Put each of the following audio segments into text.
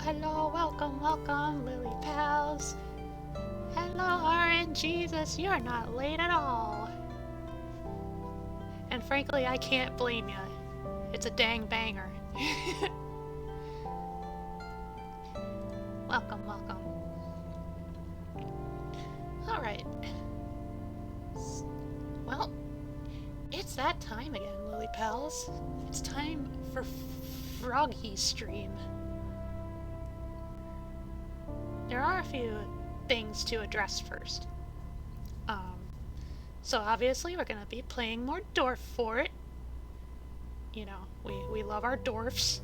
hello, welcome, Lily Pals. Hello, RNGesus, you're not late at all. And frankly, I can't blame ya. It's a dang banger. Welcome. Alright. Well, it's that time again, Lily Pals. It's time for Froggy stream. There are a few things to address first. So obviously we're gonna be playing more Dwarf Fort. You know, we love our dwarfs.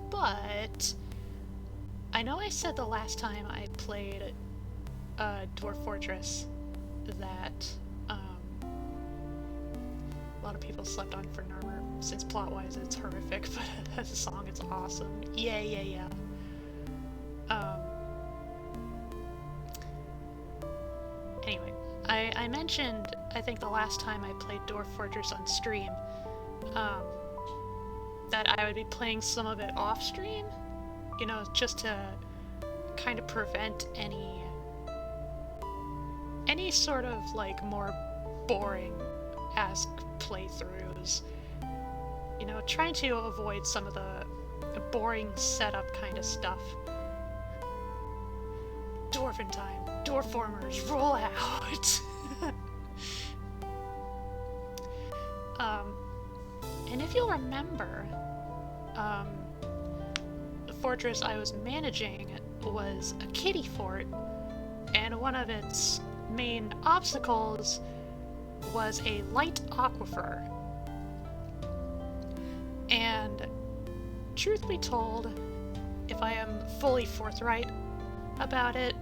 But I know I said the last time I played Dwarf Fortress that a lot of people slept on for Narmer, since plot-wise it's horrific, but as a song it's awesome. Yeah. Anyway, I mentioned, I think the last time I played Dwarf Fortress on stream, that I would be playing some of it off stream, you know, just to kind of prevent any sort of like more boring-esque playthroughs. You know, trying to avoid some of the boring setup kind of stuff. Dwarven time. Dwarf formers, roll out! And if you'll remember, the fortress I was managing was a kiddie fort, and one of its main obstacles was a light aquifer. And truth be told, if I am fully forthright about it,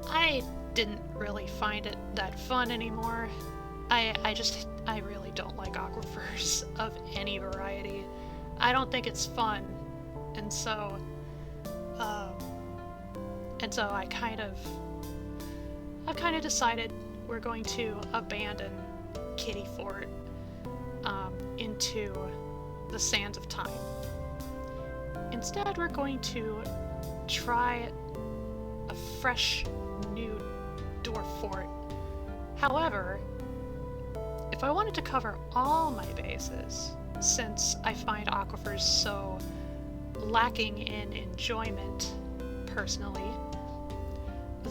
I didn't really find it that fun anymore. I really don't like aquifers of any variety. I don't think it's fun, and so I've kind of decided we're going to abandon Kiddie Fort into the sands of time. Instead, we're going to try a fresh new Dwarf Fort. However, if I wanted to cover all my bases, since I find aquifers so lacking in enjoyment, personally,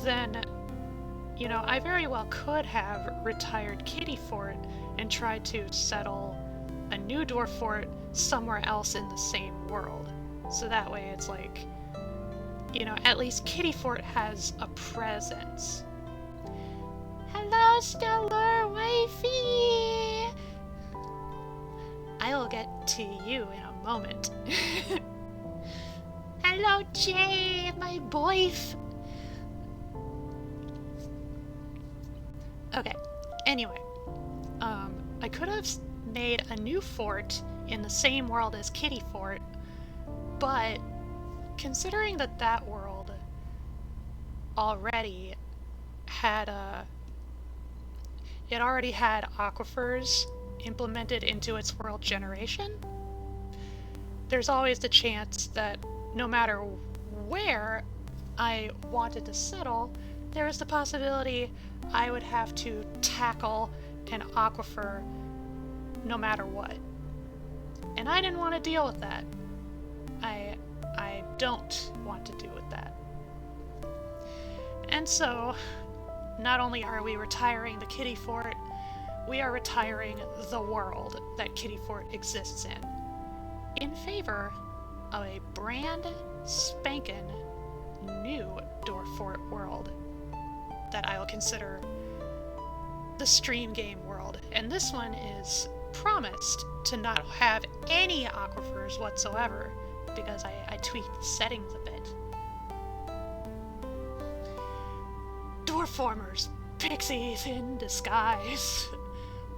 then, you know, I very well could have retired Kiddie Fort and tried to settle a new Dwarf Fort somewhere else in the same world. So that way it's like, you know, at least Kiddie Fort has a presence. Hello, Stellar Wifey! I will get to you in a moment. Hello, Jay, my boyf! Okay, anyway. I could have made a new fort in the same world as Kiddie Fort, but considering that world already had it already had aquifers implemented into its world generation, there's always the chance that no matter where I wanted to settle, there is the possibility I would have to tackle an aquifer no matter what. And I didn't want to deal with that. I don't want to deal with that. And so, not only are we retiring the Kiddie Fort, we are retiring the world that Kiddie Fort exists in favor of a brand spankin' new Dwarf Fort world that I will consider the stream game world. And this one is promised to not have any aquifers whatsoever, because I tweaked the settings a bit. Dwarf formers, pixies in disguise.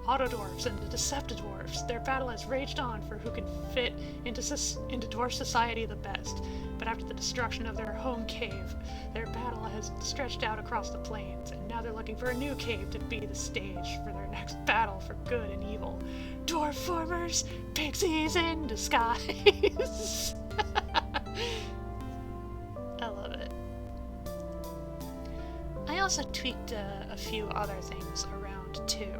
Autodwarfs and the Deceptidwarfs, their battle has raged on for who can fit into dwarf society the best. But after the destruction of their home cave, their battle has stretched out across the plains, and now they're looking for a new cave to be the stage for their next battle for good and evil. Dwarf formers, pixies in disguise. also tweaked a few other things around too.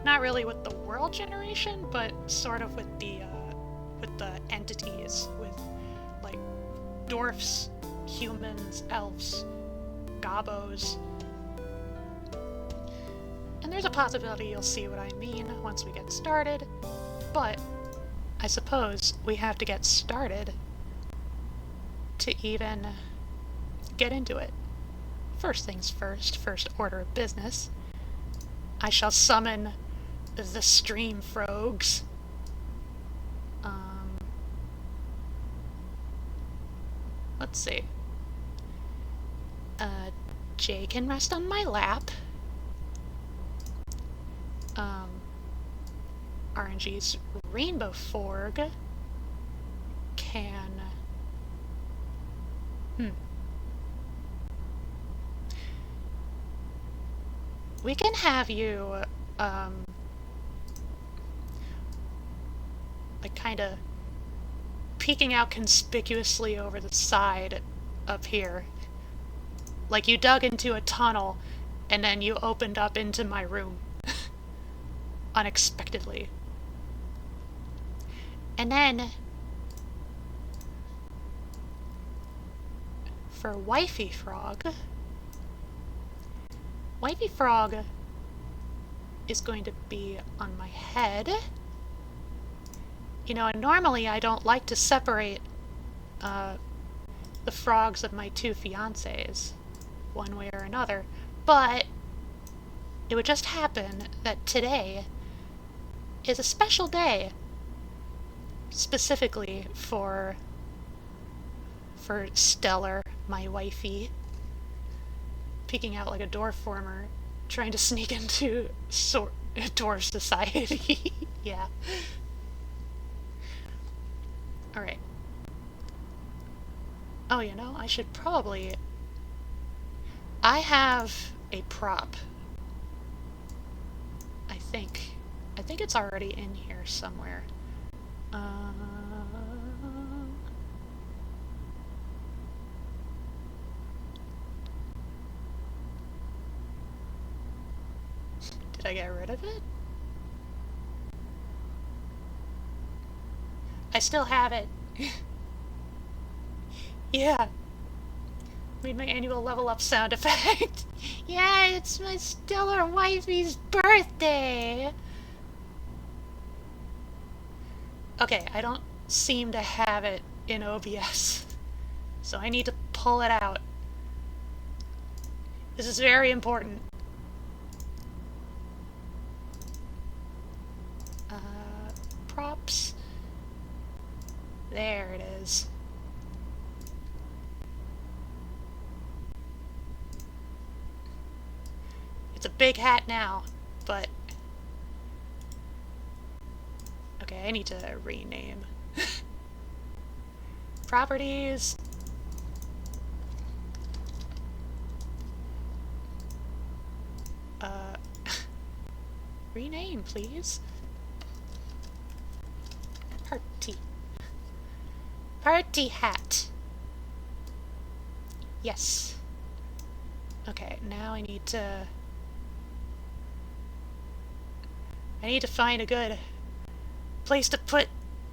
Not really with the world generation, but sort of with the entities, with like dwarfs, humans, elves, gobos. And there's a possibility you'll see what I mean once we get started, but I suppose we have to get started to even get into it. First things first, first order of business, I shall summon the stream frogs. Let's see. Jay can rest on my lap. RNG's Rainbow Forg can... We can have you, like, kinda peeking out conspicuously over the side up here. Like you dug into a tunnel, and then you opened up into my room. Unexpectedly. And then... for Wifey Frog... Wifey Frog is going to be on my head. You know, and normally I don't like to separate the frogs of my two fiancés, one way or another, but it would just happen that today is a special day, specifically for Stellar, my wifey, peeking out like a dwarf former, trying to sneak into dwarf society. Yeah. Alright. Oh, you know, I should probably... I have a prop. I think it's already in here somewhere. Did I get rid of it? I still have it. Yeah. Made my annual level up sound effect. Yeah, it's my stellar wifey's birthday. Okay, I don't seem to have it in OBS, so I need to pull it out. This is very important. Props. There it is. It's a big hat now, but... Okay, I need to rename. Properties. Rename, please. Party hat. Yes. Okay, now I need to find a good place to put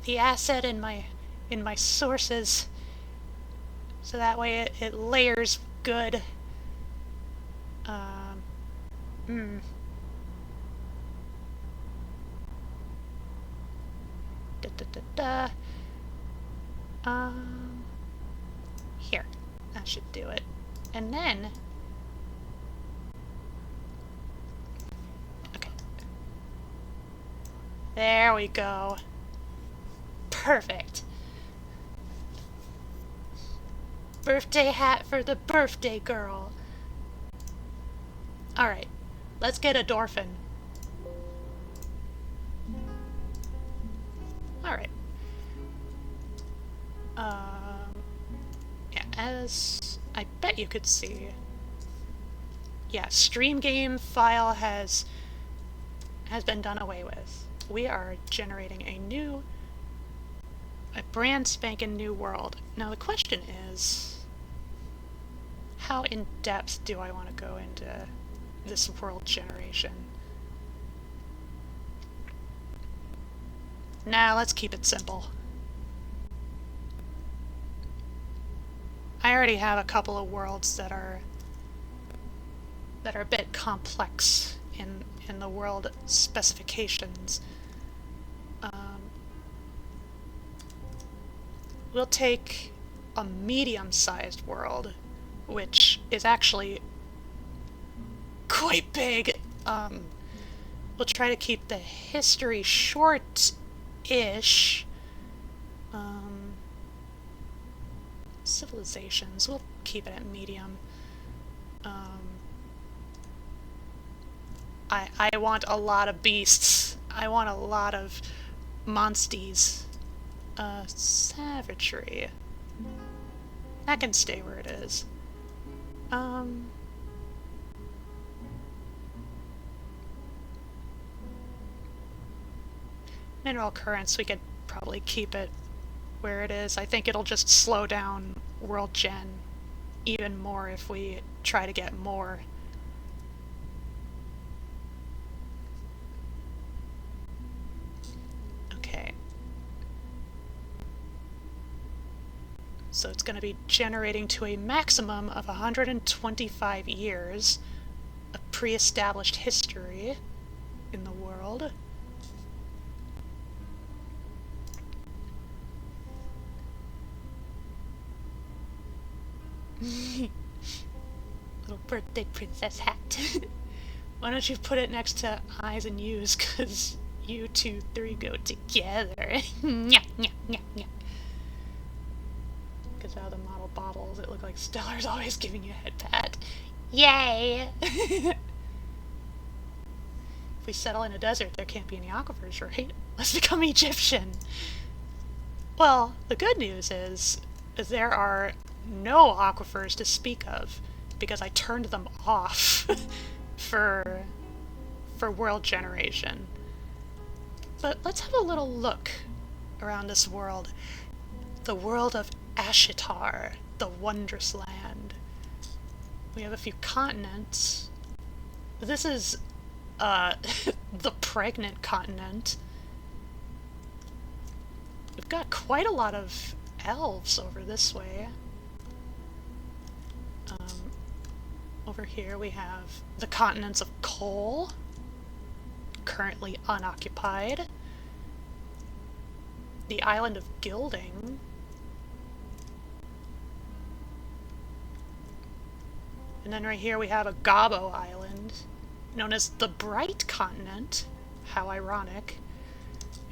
the asset in my sources, so that way it layers good. Here. That should do it. And then... Okay. There we go. Perfect. Birthday hat for the birthday girl. Alright. Let's get a Dorfin. Alright. Yeah, as I bet you could see. Yeah, stream game file has been done away with. We are generating a brand spanking new world. Now the question is, how in depth do I want to go into this world generation? Nah, let's keep it simple. I already have a couple of worlds that are a bit complex in the world specifications. We'll take a medium-sized world, which is actually quite big. We'll try to keep the history short-ish. Civilizations, we'll keep it at medium. I want a lot of beasts. I want a lot of monsties. Savagery. That can stay where it is. Mineral currents, we could probably keep it where it is. I think it'll just slow down world gen even more if we try to get more. Okay. So it's going to be generating to a maximum of 125 years of pre-established history in the world. Little birthday princess hat. Why don't you put it next to I's and U's, because U, 2, 3 go together. Because out of the model bottles, it looked like Stellar's always giving you a head pat. Yay! If we settle in a desert, there can't be any aquifers, right? Let's become Egyptian! Well, the good news is there are no aquifers to speak of, because I turned them off for world generation. But let's have a little look around this world. The world of Ashitar, the wondrous land. We have a few continents. This is the pregnant continent. We've got quite a lot of elves over this way. Over here we have the continents of Coal, currently unoccupied. The island of Gilding. And then right here we have a Gobbo island, known as the Bright Continent. How ironic.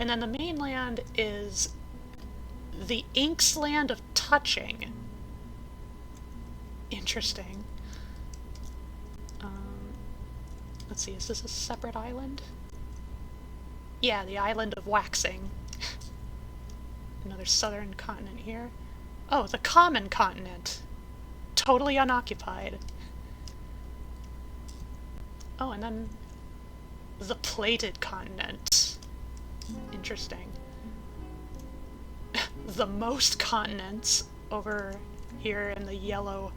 And then the mainland is the Inks Land of Touching. Interesting. Let's see, is this a separate island? Yeah, the island of Waxing. Another southern continent here. Oh, the Common Continent. Totally unoccupied. Oh, and then the Plated Continent. Interesting. The most continents over here in the yellow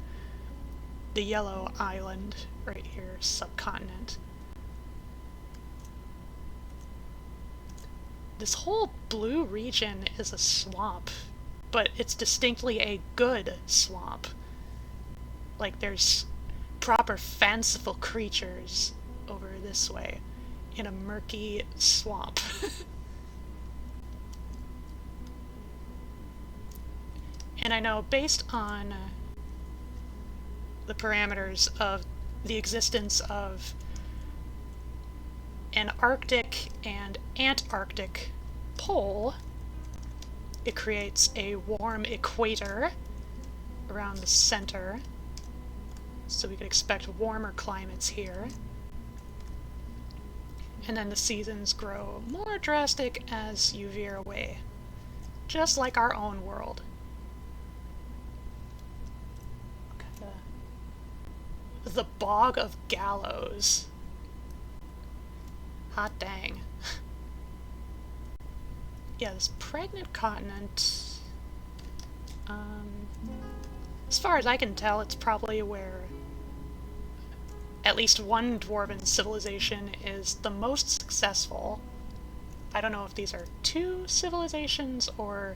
island right here, subcontinent. This whole blue region is a swamp, but it's distinctly a good swamp. Like, there's proper fanciful creatures over this way in a murky swamp. And I know, based on the parameters of the existence of an Arctic and Antarctic pole, it creates a warm equator around the center, so we could expect warmer climates here. And then the seasons grow more drastic as you veer away, just like our own world. The Bog of Gallows. Hot dang. Yeah, this pregnant continent. As far as I can tell, it's probably where at least one dwarven civilization is the most successful. I don't know if these are two civilizations or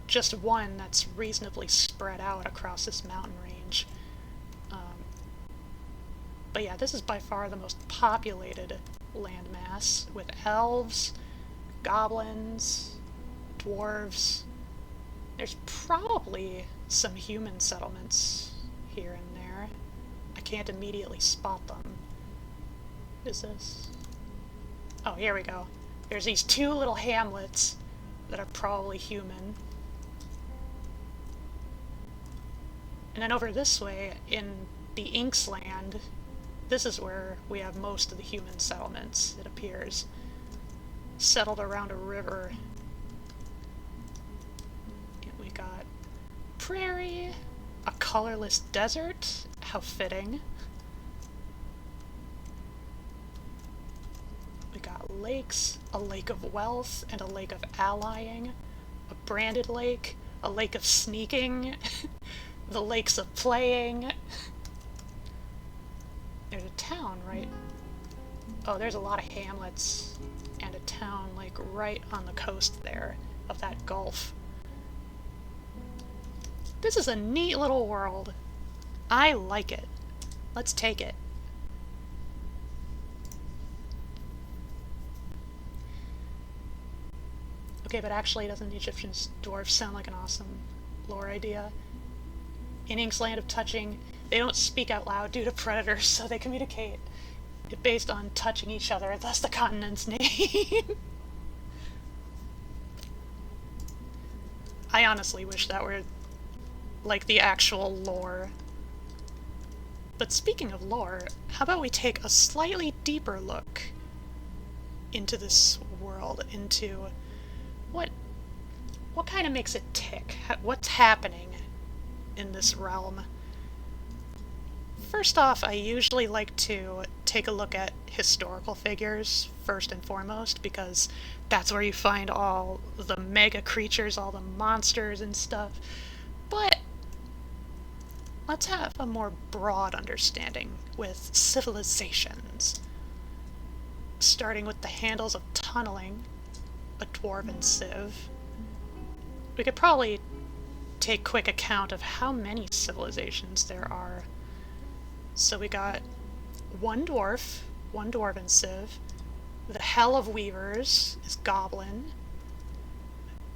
just one that's reasonably spread out across this mountain range. But yeah, this is by far the most populated landmass, with elves, goblins, dwarves. There's probably some human settlements here and there. I can't immediately spot them. Is this? Oh, here we go. There's these two little hamlets that are probably human. And then over this way, in the Inks land, this is where we have most of the human settlements, it appears. Settled around a river. And we got prairie, a colorless desert, how fitting. We got lakes, a lake of wealth and a lake of allying, a branded lake, a lake of sneaking, the lakes of playing. There's a town, right? Oh, there's a lot of hamlets and a town, like, right on the coast there of that gulf. This is a neat little world. I like it. Let's take it. Okay, but actually, doesn't Egyptian dwarves sound like an awesome lore idea? In Ink's land of touching, they don't speak out loud due to predators, so they communicate based on touching each other, thus the continent's name. I honestly wish that were, like, the actual lore. But speaking of lore, how about we take a slightly deeper look into this world, into what kind of makes it tick? What's happening in this realm? First off, I usually like to take a look at historical figures first and foremost, because that's where you find all the mega creatures, all the monsters and stuff. But let's have a more broad understanding with civilizations. Starting with the handles of tunneling, a dwarven civ. We could probably take quick account of how many civilizations there are. So we got one dwarf, one dwarven civ. The Hell of Weavers is goblin.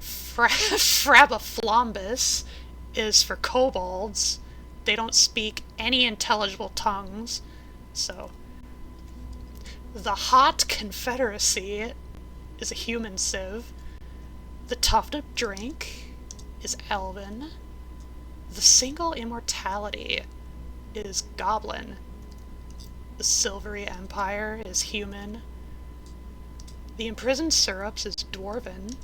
Frabaflombus is for kobolds. They don't speak any intelligible tongues, so. The Hot Confederacy is a human civ. The Tufted Drink is elven. The Single Immortality is goblin. The Silvery Empire is human. The Imprisoned Syrups is dwarven.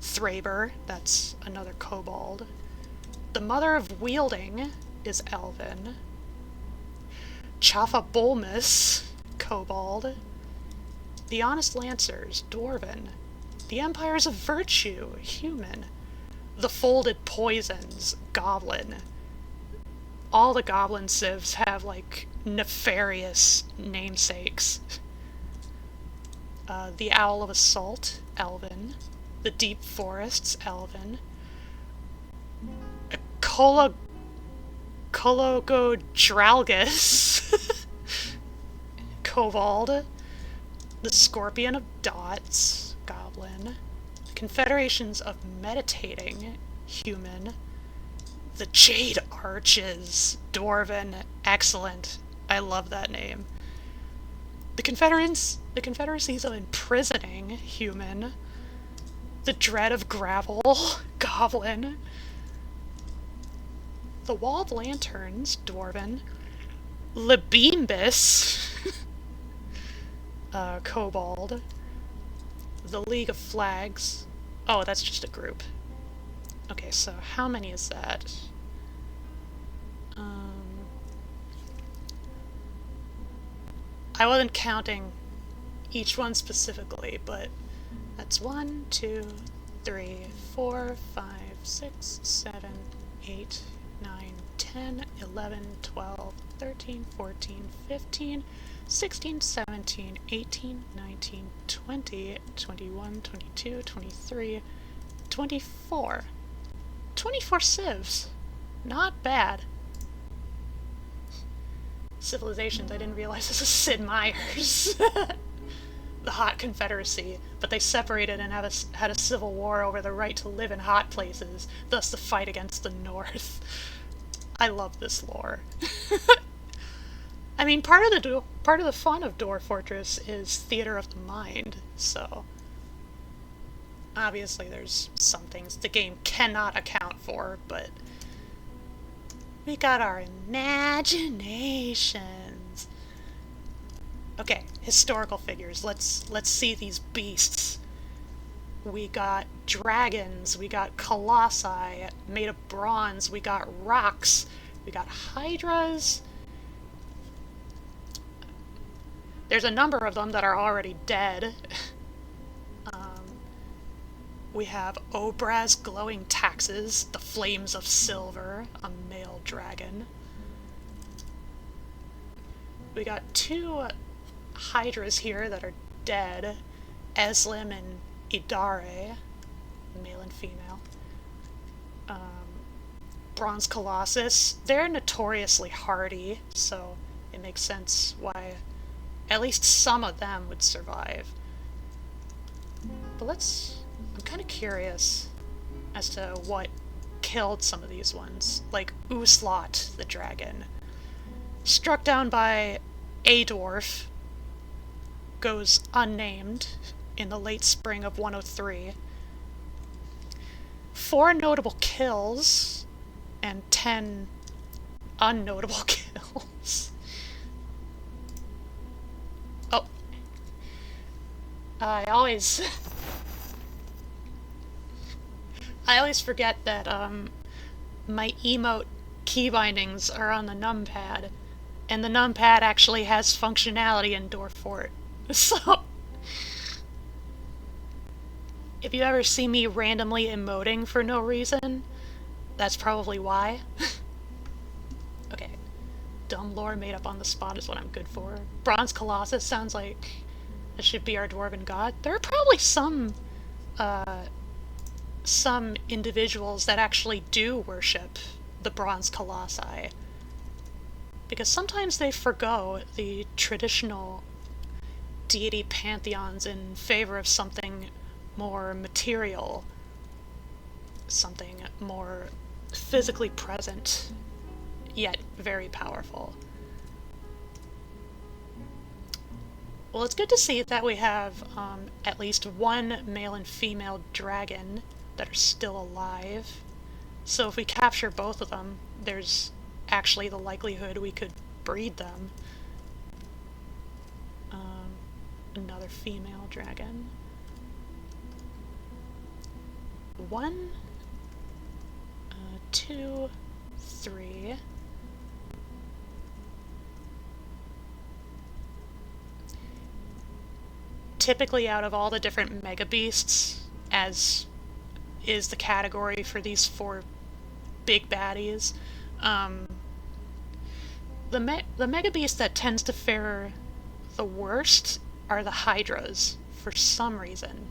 Thraber, that's another kobold. The Mother of Wielding is elven. Chafabolmus, kobold. The Honest Lancers, dwarven. The Empires of Virtue, human. The Folded Poisons, goblin. All the goblin civs have, like, nefarious namesakes. The Owl of Assault, elven. The Deep Forests, elven. Cologodralgus, kobold. The Scorpion of Dots, goblin. Confederations of Meditating, human. The Jade Arches, dwarven. Excellent. I love that name. The Confederacies of Imprisoning, human. The Dread of Gravel, goblin. The Walled Lanterns, dwarven. Libimbus, kobold. The League of Flags. Oh, that's just a group. Okay, so how many is that? I wasn't counting each one specifically, but that's 1, 2, 3, 4, 5, 6, 7, 8, 9, 10, 11, 12, 13, 14, 15, 16, 17, 18, 19, 20, 21, 22, 23, 24. 24 civs. Not bad. Civilizations, I didn't realize this is Sid Meier's. The Hot Confederacy, but they separated and had a civil war over the right to live in hot places, thus the fight against the North. I love this lore. I mean, part of the fun of Dwarf Fortress is theater of the mind, so obviously there's some things the game cannot account for, but we got our imaginations. Okay, historical figures. Let's see these beasts. We got dragons, we got colossi made of bronze, we got rocks, we got hydras. There's a number of them that are already dead. We have Obraz glowing taxes, the flames of silver, a male dragon. We got two hydras here that are dead, Eslim and Idare, male and female. Bronze Colossus, they're notoriously hardy, so it makes sense why at least some of them would survive. But I'm kind of curious as to what killed some of these ones, like Uslot the dragon. Struck down by a dwarf, goes unnamed in the late spring of 103. 4 notable kills and 10 unnotable kills. Oh. I always forget that my emote key bindings are on the numpad, and the numpad actually has functionality in Dwarf Fort. So if you ever see me randomly emoting for no reason, that's probably why. Okay. Dumb lore made up on the spot is what I'm good for. Bronze Colossus sounds like it should be our dwarven god. There are probably some individuals that actually do worship the Bronze Colossi, because sometimes they forgo the traditional deity pantheons in favor of something more material, something more physically present, yet very powerful. Well, it's good to see that we have at least one male and female dragon that are still alive. So if we capture both of them, there's actually the likelihood we could breed them. Another female dragon. 1, 2, 3. Typically, out of all the different mega beasts, as is the category for these 4 big baddies, the mega beast that tends to fare the worst are the hydras, for some reason.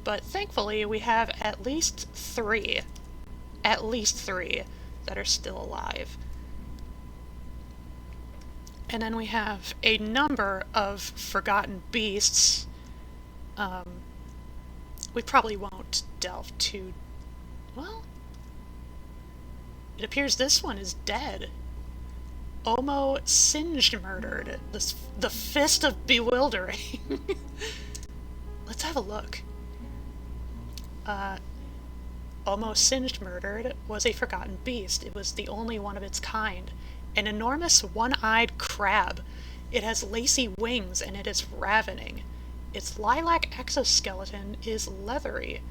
But thankfully, we have at least 3 that are still alive. And then we have a number of forgotten beasts. We probably won't delve too... well, it appears this one is dead. Omo singed murdered. The Fist of Bewildering. Let's have a look. Omo singed murdered was a forgotten beast. It was the only one of its kind. An enormous one-eyed crab. It has lacy wings and it is ravening. Its lilac exoskeleton is leathery.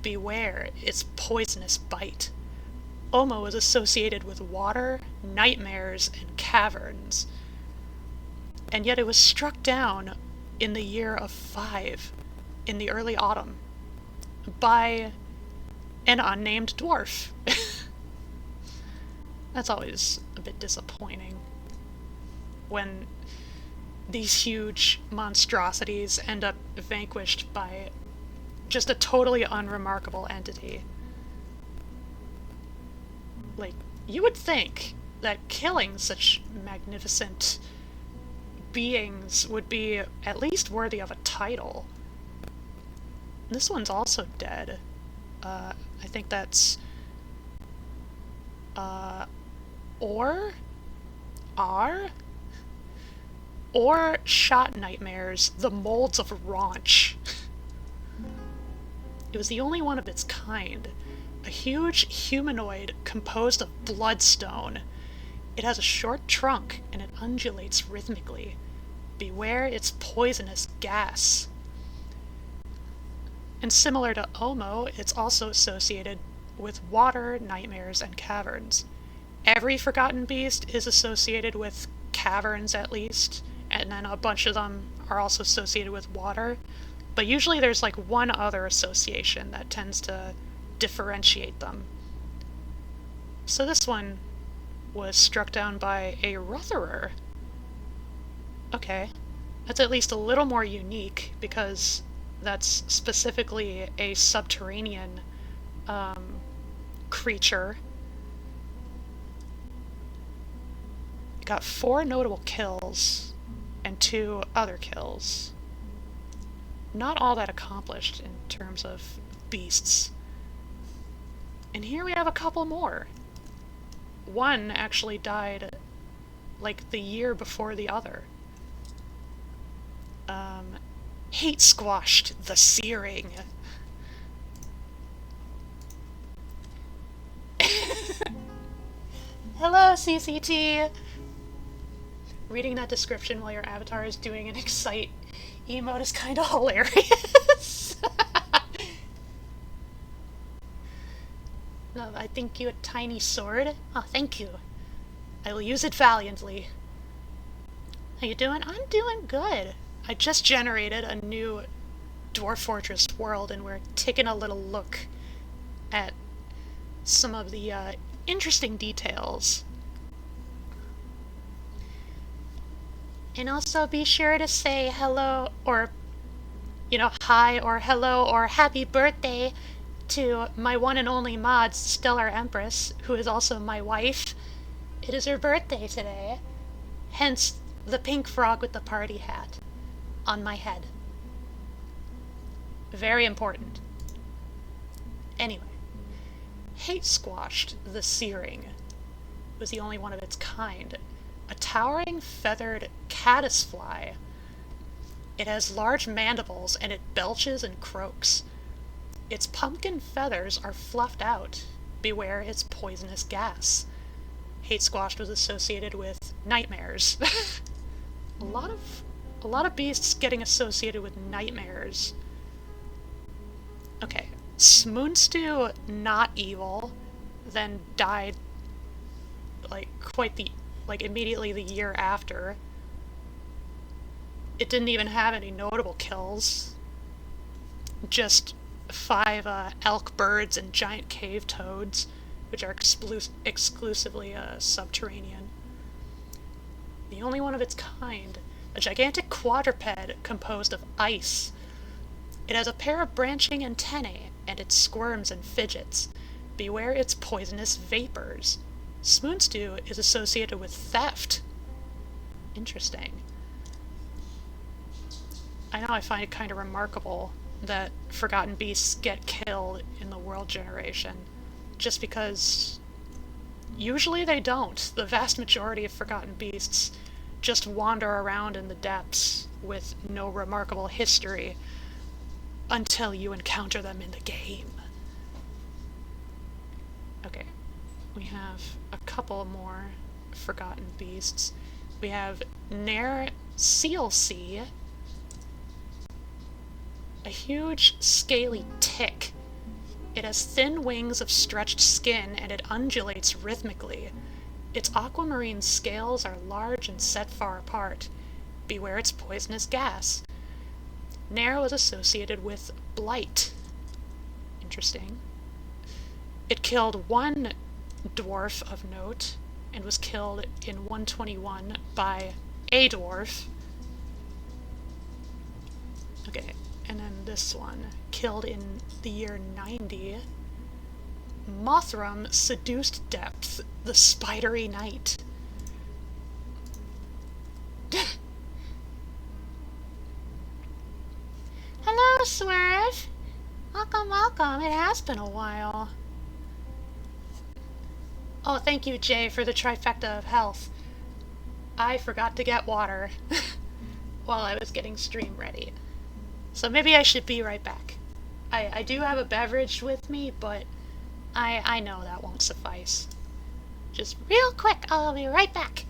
Beware its poisonous bite. Omo is associated with water, nightmares, and caverns. And yet it was struck down in the year of 5, in the early autumn, by an unnamed dwarf. That's always a bit disappointing when these huge monstrosities end up vanquished by just a totally unremarkable entity. Like, you would think that killing such magnificent beings would be at least worthy of a title. This one's also dead. I think that's or shot nightmares, the molds of Raunch. It was the only one of its kind. A huge humanoid composed of bloodstone. It has a short trunk and it undulates rhythmically. Beware its poisonous gas. And similar to Omo, it's also associated with water, nightmares, and caverns. Every Forgotten Beast is associated with caverns at least, and then a bunch of them are also associated with water. But usually there's like one other association that tends to differentiate them. So this one was struck down by a Rotherer. Okay, that's at least a little more unique, because that's specifically a subterranean creature. It got 4 notable kills and 2 other kills. Not all that accomplished in terms of beasts. And here we have a couple more. One actually died like the year before the other. Hate Squashed the Searing. Hello, CCT! Reading that description while your avatar is doing an Excite emote is kinda hilarious. No, I think you a tiny sword. Oh, thank you. I will use it valiantly. How you doing? I'm doing good. I just generated a new Dwarf Fortress world, and we're taking a little look at some of the interesting details. And also be sure to say hello, or, you know, hi, or hello, or happy birthday to my one and only mod, Stellar Empress, who is also my wife. It is her birthday today, hence the pink frog with the party hat on my head. Very important. Anyway, Hate Squashed the Searing was the only one of its kind. A towering feathered caddisfly. It has large mandibles and it belches and croaks. Its pumpkin feathers are fluffed out. Beware its poisonous gas. Hate Squashed was associated with nightmares. a lot of beasts getting associated with nightmares. Okay, Smoonstew, not evil, then died immediately the year after. It didn't even have any notable kills. Just 5 elk birds and giant cave toads, which are exclusively subterranean. The only one of its kind, a gigantic quadruped composed of ice. It has a pair of branching antennae, and it squirms and fidgets. Beware its poisonous vapors. Smoonstew is associated with theft. Interesting. I know I find it kind of remarkable that Forgotten Beasts get killed in the world generation, just because usually they don't. The vast majority of Forgotten Beasts just wander around in the depths with no remarkable history until you encounter them in the game. Okay, we have a couple more Forgotten Beasts. We have Nair Sealsea, a huge scaly tick. It has thin wings of stretched skin and it undulates rhythmically. Its aquamarine scales are large and set far apart. Beware its poisonous gas. Nair was associated with blight. Interesting. It killed 1 dwarf of note and was killed in 121 by a dwarf. Okay, and then this one, killed in the year 90. Mothram seduced Depth, the spidery knight. Hello, Swerve! Welcome, welcome. It has been a while. Oh, thank you, Jay, for the trifecta of health. I forgot to get water while I was getting stream ready. So maybe I should be right back. I do have a beverage with me, but I know that won't suffice. Just real quick, I'll be right back.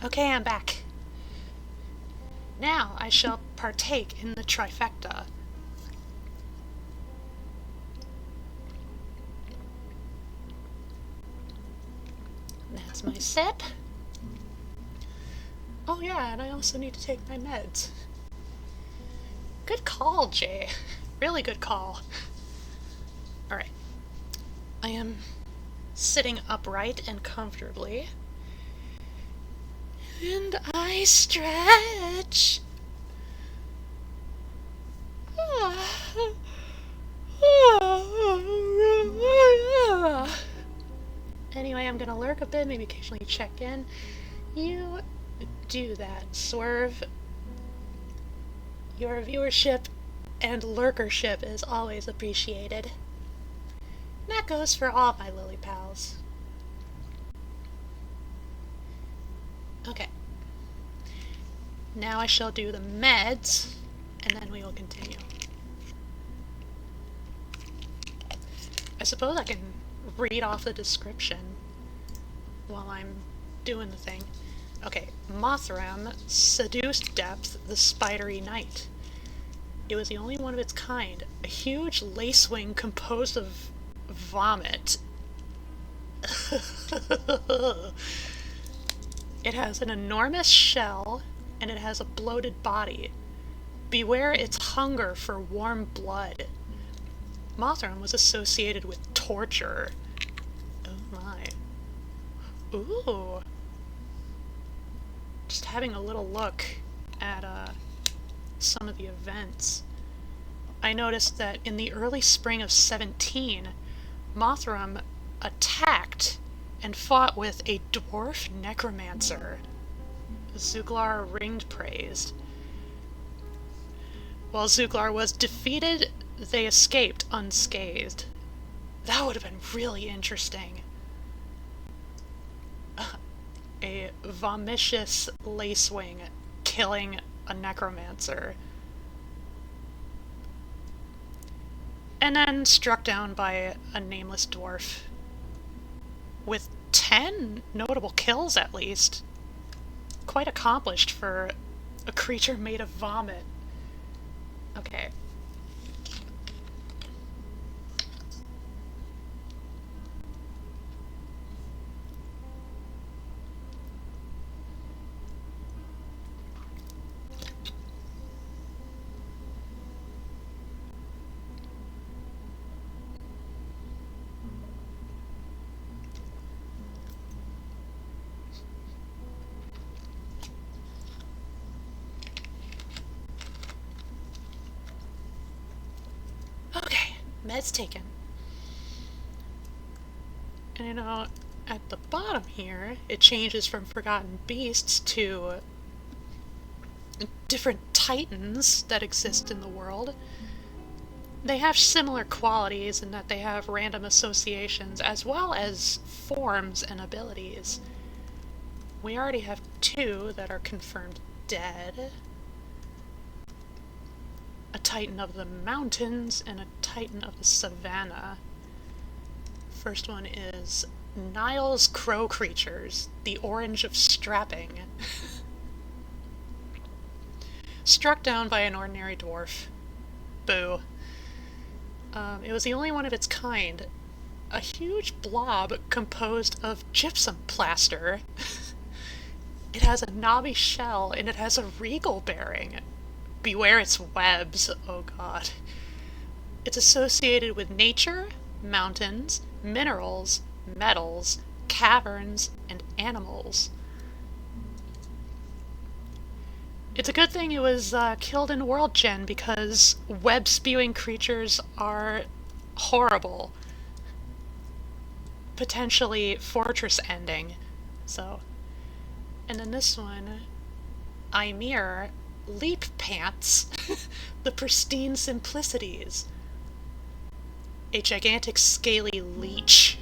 Okay, I'm back. Now I shall partake in the trifecta. That's my sip. Oh yeah, and I also need to take my meds. Good call, Jay. Really good call. Alright. I am sitting upright and comfortably. And I stretch. Anyway, I'm gonna lurk a bit, maybe occasionally check in. You do that, Swerve. Your viewership and lurkership is always appreciated. And that goes for all my lily pals. Okay. Now I shall do the meds, and then we will continue. I suppose I can read off the description while I'm doing the thing. Okay, Mothram seduced Depth, the spidery knight. It was the only one of its kind, a huge lacewing composed of vomit. It has an enormous shell, and it has a bloated body. Beware its hunger for warm blood. Mothram was associated with torture. Oh my. Ooh. Just having a little look at some of the events. I noticed that in the early spring of 17, Mothram attacked and fought with a dwarf necromancer. Zuglar ringed praised. While Zuglar was defeated, they escaped unscathed. That would have been really interesting. A vomitious lacewing killing a necromancer. And then struck down by a nameless dwarf. With 10 notable kills at least. Quite accomplished for a creature made of vomit. Okay. Meds taken. And you know, at the bottom here, it changes from Forgotten Beasts to different titans that exist in the world. They have similar qualities in that they have random associations as well as forms and abilities. We already have 2 that are confirmed dead. A titan of the mountains and a titan of the savannah. First one is Nile's Crow Creatures, the Orange of Strapping. Struck down by an ordinary dwarf. Boo. It was the only one of its kind. A huge blob composed of gypsum plaster. It has a knobby shell and it has a regal bearing. Beware its webs, oh god. It's associated with nature, mountains, minerals, metals, caverns, and animals. It's a good thing it was killed in World Gen because web-spewing creatures are horrible. Potentially fortress ending. So, and then this one, Ymir, Leap Pants, the Pristine Simplicities. A gigantic scaly leech.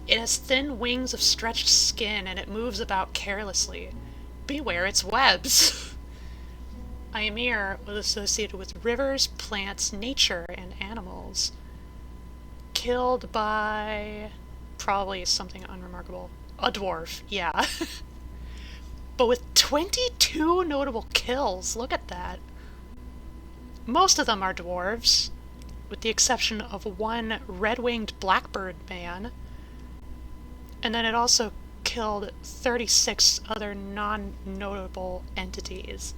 It has thin wings of stretched skin and it moves about carelessly. Beware its webs! Ymir was associated with rivers, plants, nature, and animals. Killed by... probably something unremarkable. A dwarf, yeah. But with 22 notable kills, look at that. Most of them are dwarves, with the exception of one red-winged blackbird man. And then it also killed 36 other non-notable entities.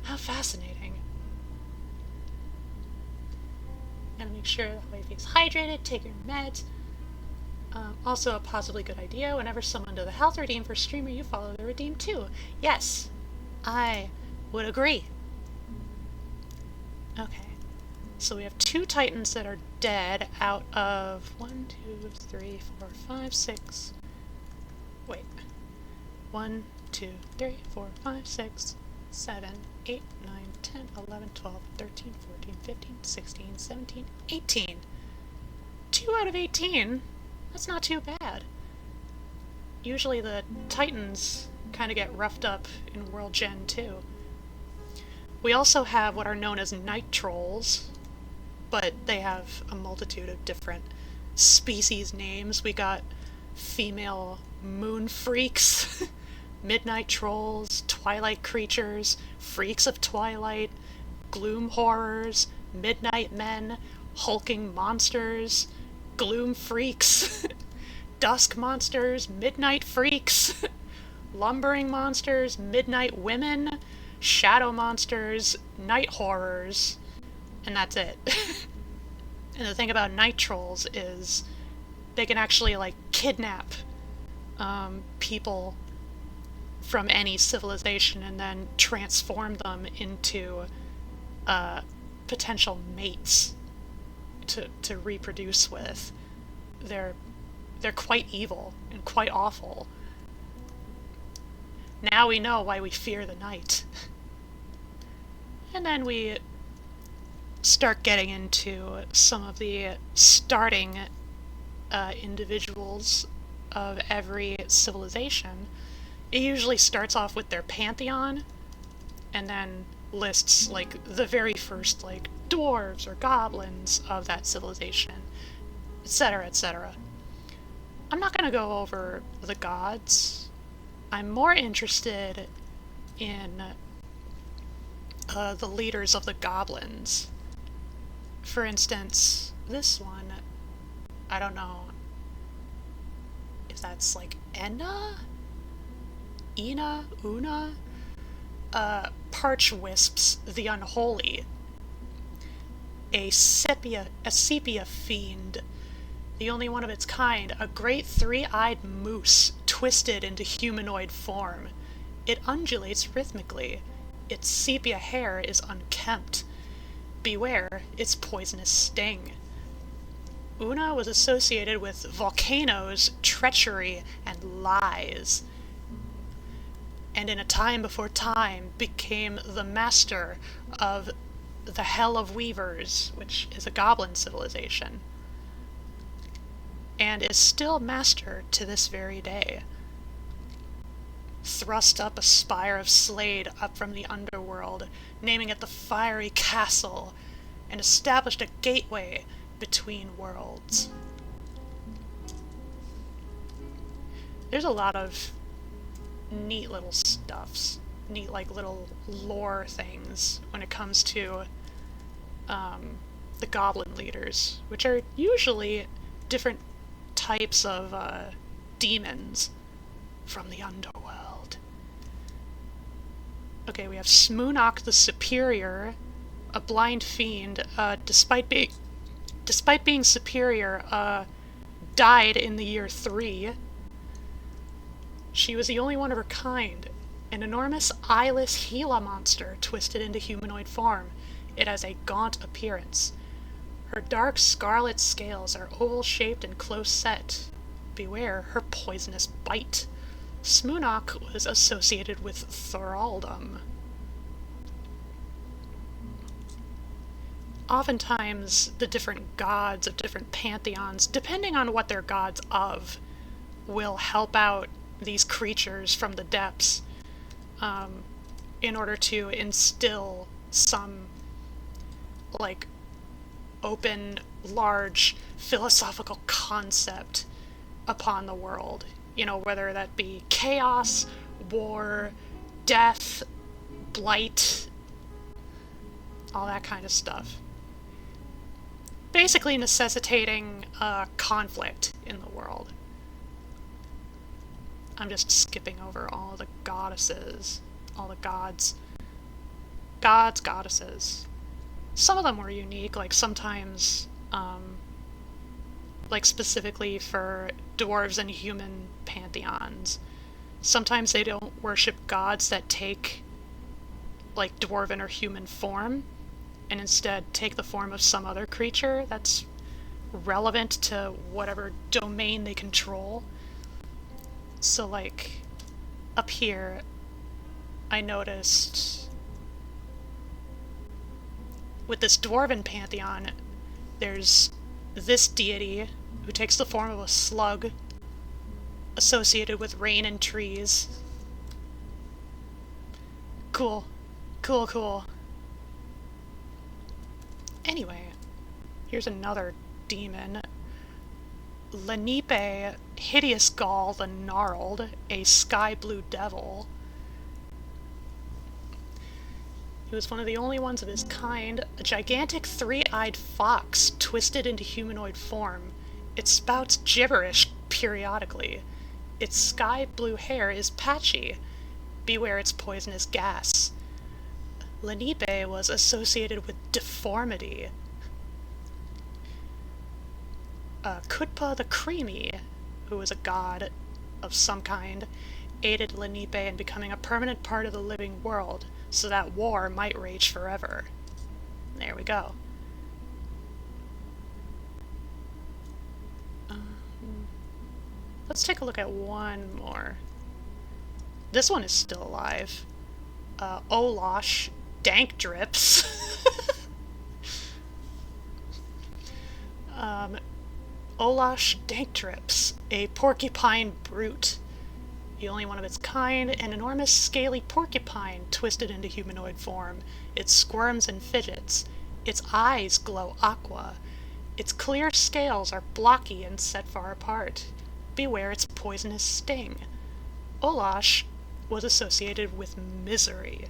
How fascinating. Gotta make sure that wifey is hydrated, take your meds. Also a possibly good idea, whenever someone does a health redeem for a streamer you follow, they redeem too. Yes, I would agree. Okay, so we have 2 titans that are dead out of 1, 2, 3, 4, 5, 6. Wait. 1, 2, 3, 4, 5, 6, 7, 8, 9, 10, 11, 12, 13, 14, 15, 16, 17, 18. 2 out of 18? That's not too bad. Usually the titans kind of get roughed up in World Gen 2. We also have what are known as night trolls, but they have a multitude of different species names. We got female moon freaks, midnight trolls, twilight creatures, freaks of twilight, gloom horrors, midnight men, hulking monsters, gloom freaks, dusk monsters, midnight freaks, lumbering monsters, midnight women, shadow monsters, night horrors, and that's it. And the thing about night trolls is they can actually, like, kidnap people from any civilization and then transform them into potential mates to reproduce with. They're quite evil and quite awful. Now we know why we fear the night. And then we start getting into some of the starting individuals of every civilization. It usually starts off with their pantheon, and then lists, like, the very first, like, dwarves or goblins of that civilization, etc., etc. I'm not gonna go over the gods. I'm more interested in the leaders of the goblins. For instance, this one, I don't know if that's like Enna? Ina? Una? Parch Wisps the Unholy. A sepia fiend, the only one of its kind, a great 3-eyed moose twisted into humanoid form. It undulates rhythmically. Its sepia hair is unkempt. Beware its poisonous sting. Una was associated with volcanoes, treachery, and lies. and in a time before time became the master of the Hell of Weavers, which is a goblin civilization, and is still master to this very day. Thrust up a spire of Slade up from the underworld, naming it the Fiery Castle, and established a gateway between worlds. There's a lot of neat little stuffs, neat like little lore things when it comes to the goblin leaders, which are usually different types of demons from the underworld. Okay, we have Smoonok the Superior, a blind fiend. Despite being superior, died in the year 3. She was the only one of her kind, an enormous eyeless Gila monster twisted into humanoid form. It has a gaunt appearance. Her dark scarlet scales are oval-shaped and close-set. Beware her poisonous bite. Smoonok was associated with thraldom. Oftentimes, the different gods of different pantheons, depending on what they're gods of, will help out these creatures from the depths in order to instill some, like, open, large philosophical concept upon the world. You know, whether that be chaos, war, death, blight, all that kind of stuff. Basically necessitating conflict in the world. I'm just skipping over all the goddesses, all the gods. Gods, goddesses. Some of them were unique, like sometimes, like specifically for dwarves and human pantheons. Sometimes they don't worship gods that take, like, dwarven or human form, and instead take the form of some other creature that's relevant to whatever domain they control. So, like, up here, I noticed with this dwarven pantheon, there's this deity who takes the form of a slug associated with rain and trees. Cool. Cool, cool. Anyway, here's another demon. Lanipe, Hideous Gall the Gnarled, a sky blue devil. He was one of the only ones of his kind, a gigantic three-eyed fox twisted into humanoid form. It spouts gibberish periodically. Its sky blue hair is patchy. Beware its poisonous gas. Lanipe was associated with deformity. Kutpa the Creamy, who was a god of some kind, aided Lanipe in becoming a permanent part of the living world, so that war might rage forever. There we go. Let's take a look at one more. This one is still alive. Olosh Dank Drips. Olosh Dank Drips, a porcupine brute. The only one of its kind, an enormous scaly porcupine twisted into humanoid form. It squirms and fidgets. Its eyes glow aqua. Its clear scales are blocky and set far apart. Beware its poisonous sting. Olosh was associated with misery.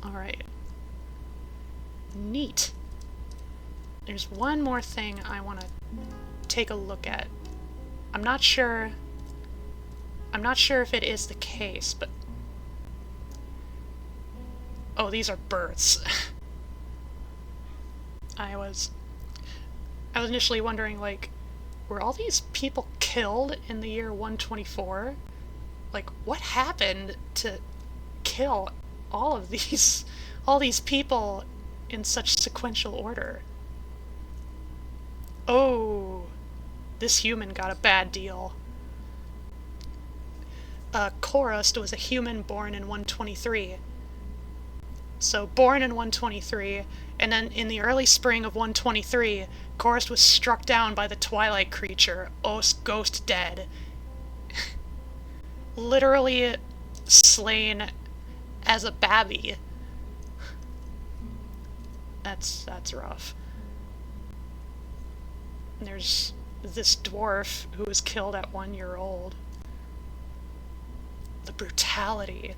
Alright. Neat. There's one more thing I want to take a look at. I'm not sure if it is the case, but... Oh, these are births. I was initially wondering, like, were all these people killed in the year 124? Like, what happened to kill all these people in such sequential order? Oh, this human got a bad deal. Korust was a human born in 123. So born in 123, and then in the early spring of 123, Korust was struck down by the Twilight creature, Ghost Dead. Literally slain as a babby. That's rough. And there's this dwarf who was killed at 1 year old. The brutality.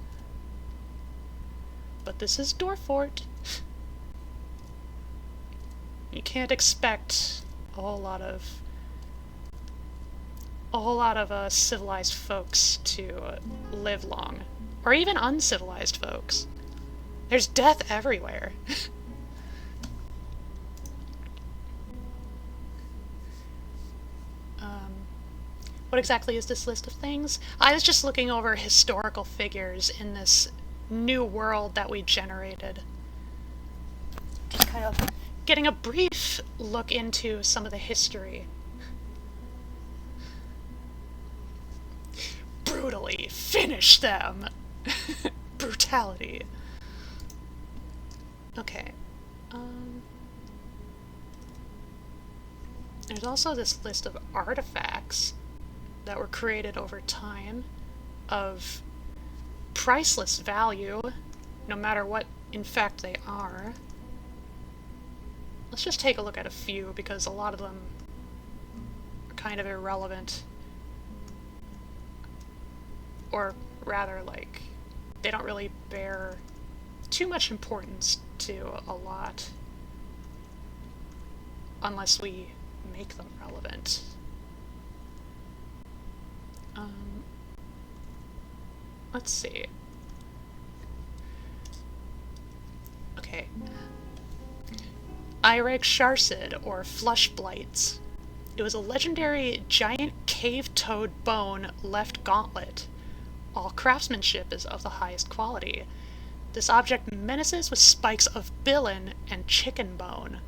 But this is Dwarfort. You can't expect a whole lot of civilized folks to live long, or even uncivilized folks. There's death everywhere. What exactly is this list of things? I was just looking over historical figures in this new world that we generated. Just kind of getting a brief look into some of the history. Brutally finish them! Brutality. Okay. There's also this list of artifacts that were created over time of priceless value, no matter what in fact they are. Let's just take a look at a few, because a lot of them are kind of irrelevant. Or rather, like, they don't really bear too much importance to a lot unless we make them relevant. Let's see. Okay. Ireg Sharsid, or Flush Blights. It was a legendary giant cave-toad bone left gauntlet. All craftsmanship is of the highest quality. This object menaces with spikes of billin and chicken bone.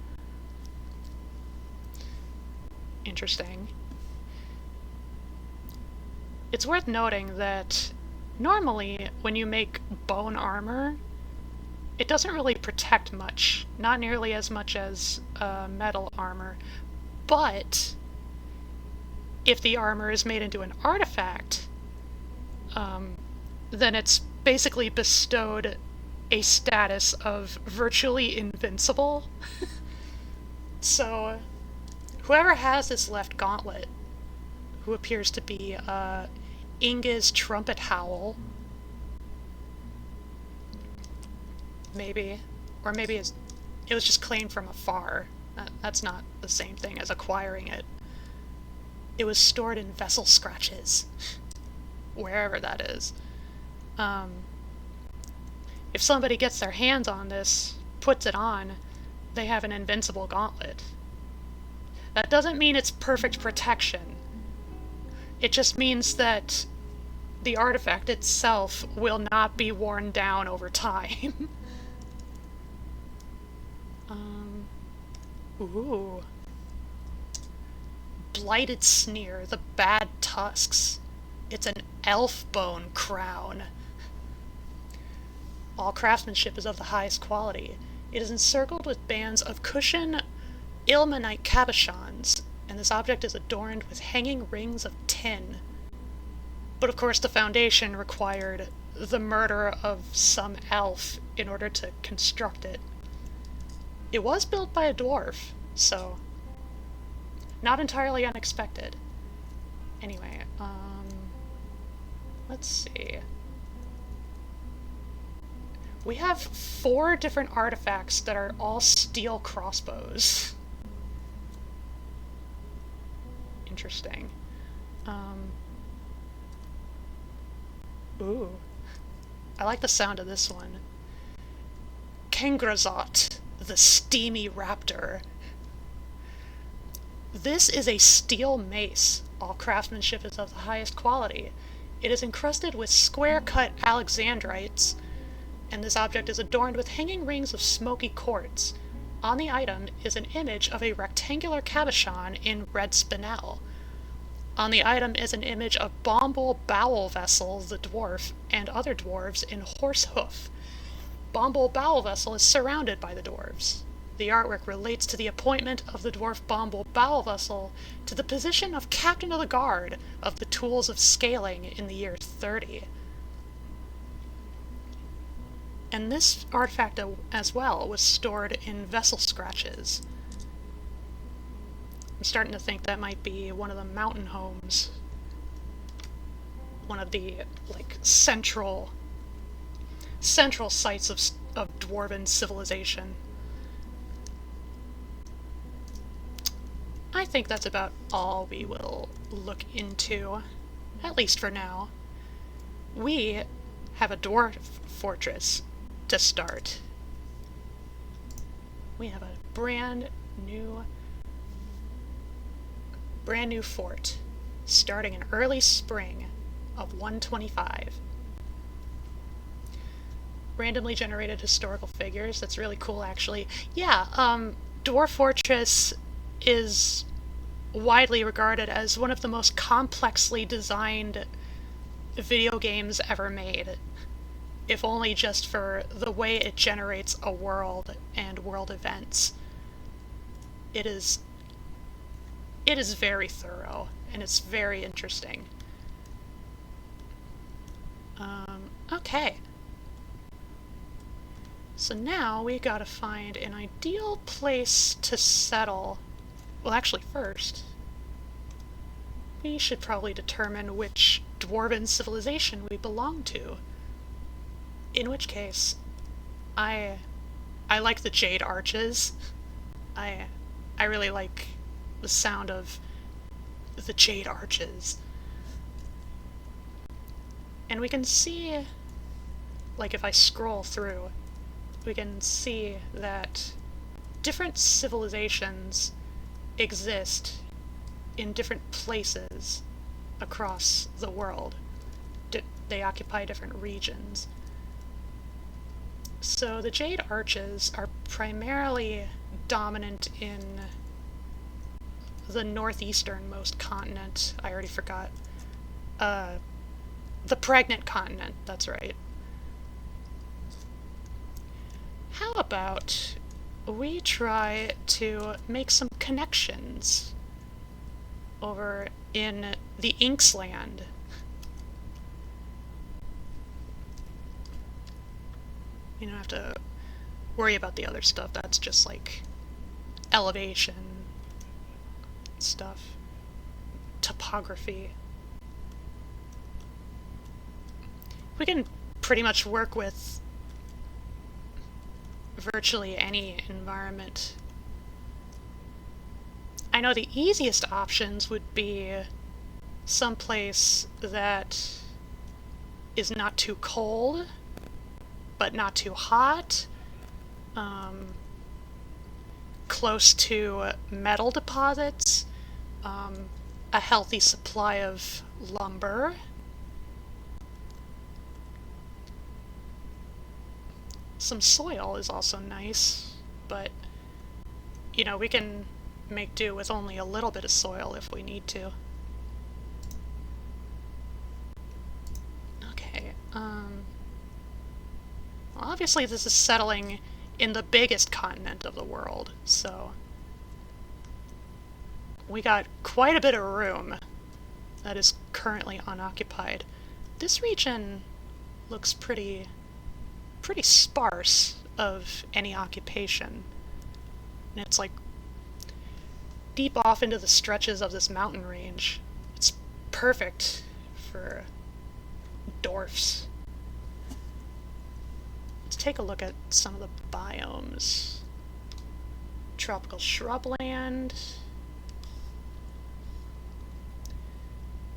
Interesting. It's worth noting that normally when you make bone armor, it doesn't really protect much, not nearly as much as metal armor, but if the armor is made into an artifact, then it's basically bestowed a status of virtually invincible. So whoever has this left gauntlet, who appears to be Inga's Trumpet Howl, maybe, or maybe it was just claimed from afar. That's not the same thing as acquiring it. It was stored in vessel scratches, wherever that is. If somebody gets their hands on this, puts it on, they have an invincible gauntlet. That doesn't mean it's perfect protection. It just means that the artifact itself will not be worn down over time. Ooh. Blighted Sneer, the Bad Tusks. It's an elf bone crown. All craftsmanship is of the highest quality. It is encircled with bands of cushion ilmenite cabochons, and this object is adorned with hanging rings of tin. But of course the Foundation required the murder of some elf in order to construct it. It was built by a dwarf, so not entirely unexpected. Anyway, let's see. We have 4 different artifacts that are all steel crossbows. Interesting. Ooh. I like the sound of this one. Kengrazot, the Steamy Raptor. This is a steel mace. All craftsmanship is of the highest quality. It is encrusted with square-cut alexandrites, and this object is adorned with hanging rings of smoky quartz. On the item is an image of a rectangular cabochon in red spinel. On the item is an image of Bomble Bowel Vessel, the dwarf, and other dwarves in horse hoof. Bomble Bowel Vessel is surrounded by the dwarves. The artwork relates to the appointment of the dwarf Bomble Bowel Vessel to the position of Captain of the Guard of the Tools of Scaling in the year 30. And this artifact as well was stored in vessel scratches. I'm starting to think that might be one of the mountain homes. One of the, like, central sites of dwarven civilization. I think that's about all we will look into, at least for now. We have a dwarf fortress to start. We have a brand new fort starting in early spring of 125. Randomly generated historical figures. That's really cool, actually. Yeah, Dwarf Fortress is widely regarded as one of the most complexly designed video games ever made, if only just for the way it generates a world and world events. It is very thorough, and it's very interesting. Okay. So now we gotta find an ideal place to settle. Well, actually, first, we should probably determine which dwarven civilization we belong to. In which case, I like the jade arches. I really like the sound of the jade arches. And we can see, like if I scroll through, we can see that different civilizations exist in different places across the world. They occupy different regions. So the jade arches are primarily dominant in the northeasternmost continent. I already forgot. The pregnant continent, that's right. How about we try to make some connections over in the Inksland? You don't have to worry about the other stuff. That's just like elevation stuff, topography. We can pretty much work with virtually any environment. I know the easiest options would be someplace that is not too cold, but not too hot, close to metal deposits, a healthy supply of lumber. Some soil is also nice, but, you know, we can make do with only a little bit of soil if we need to. Okay, well, obviously this is settling in the biggest continent of the world, so we got quite a bit of room that is currently unoccupied. This region looks pretty sparse of any occupation. And it's like deep off into the stretches of this mountain range. It's perfect for dwarfs. Let's take a look at some of the biomes. Tropical shrubland.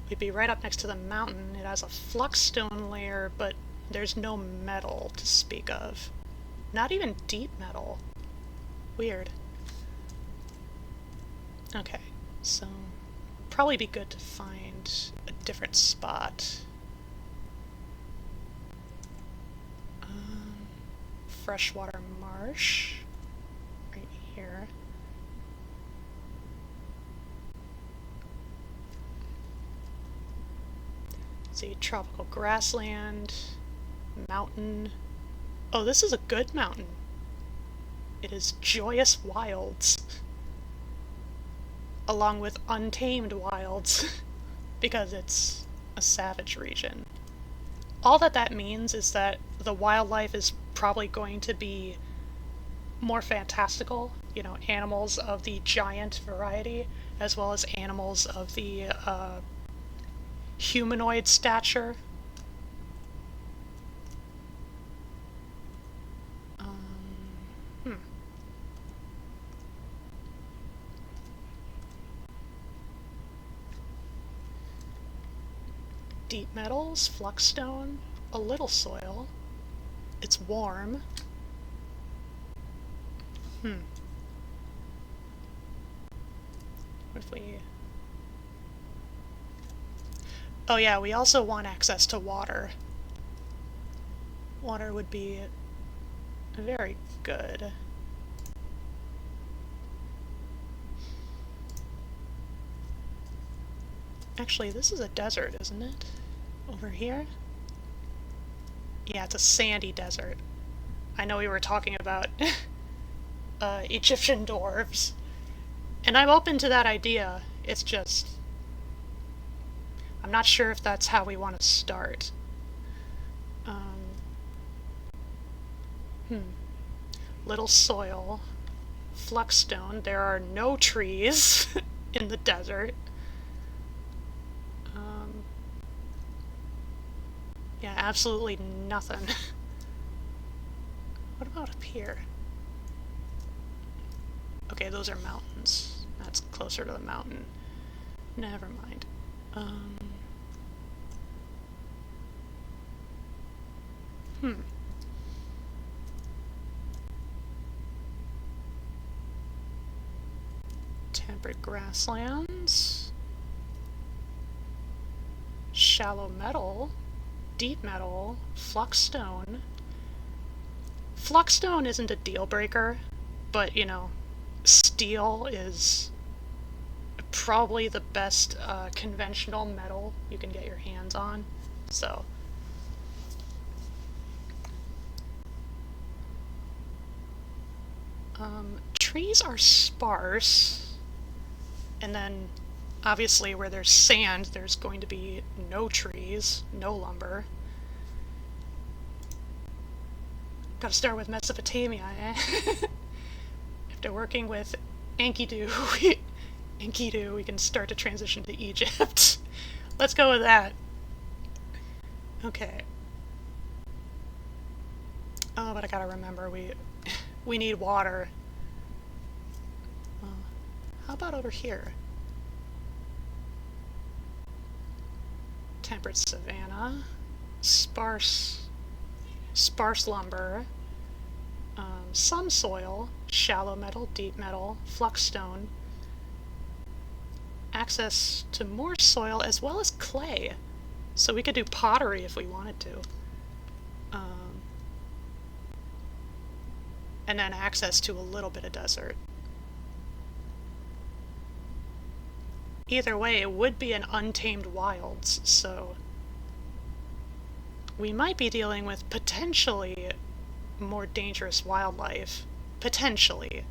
We'd be right up next to the mountain. It has a fluxstone layer, but there's no metal to speak of. Not even deep metal. Weird. Okay, so probably be good to find a different spot. Freshwater marsh. Right here. see, tropical grassland, mountain. Oh, this is a good mountain. It is Joyous Wilds, along with Untamed Wilds, because it's a savage region. All that means is that the wildlife is probably going to be more fantastical, you know, animals of the giant variety, as well as animals of the humanoid stature. Deep metals, fluxstone, a little soil. It's warm. What if we... Oh yeah, we also want access to water. Water would be very good. Actually, this is a desert, isn't it? Over here? Yeah, it's a sandy desert. I know we were talking about Egyptian dwarves, and I'm open to that idea. It's just... I'm not sure if that's how we want to start. Little soil. Fluxstone. There are no trees in the desert. Yeah, absolutely nothing. What about up here? Okay, those are mountains. That's closer to the mountain. Never mind. Temperate grasslands. Shallow metal. Deep metal. Fluxstone. Fluxstone isn't a deal breaker, but you know, steel is probably the best conventional metal you can get your hands on, so. Trees are sparse, and then obviously where there's sand, there's going to be no trees, no lumber. Gotta start with Mesopotamia, eh? After working with Enkidu, we can start to transition to Egypt. Let's go with that. Okay. Oh, but I gotta remember, we need water. How about over here? Temperate savanna, sparse lumber, some soil, shallow metal, deep metal, fluxstone, access to more soil as well as clay, so we could do pottery if we wanted to, and then access to a little bit of desert. Either way, it would be an untamed wilds, so we might be dealing with potentially more dangerous wildlife. Potentially.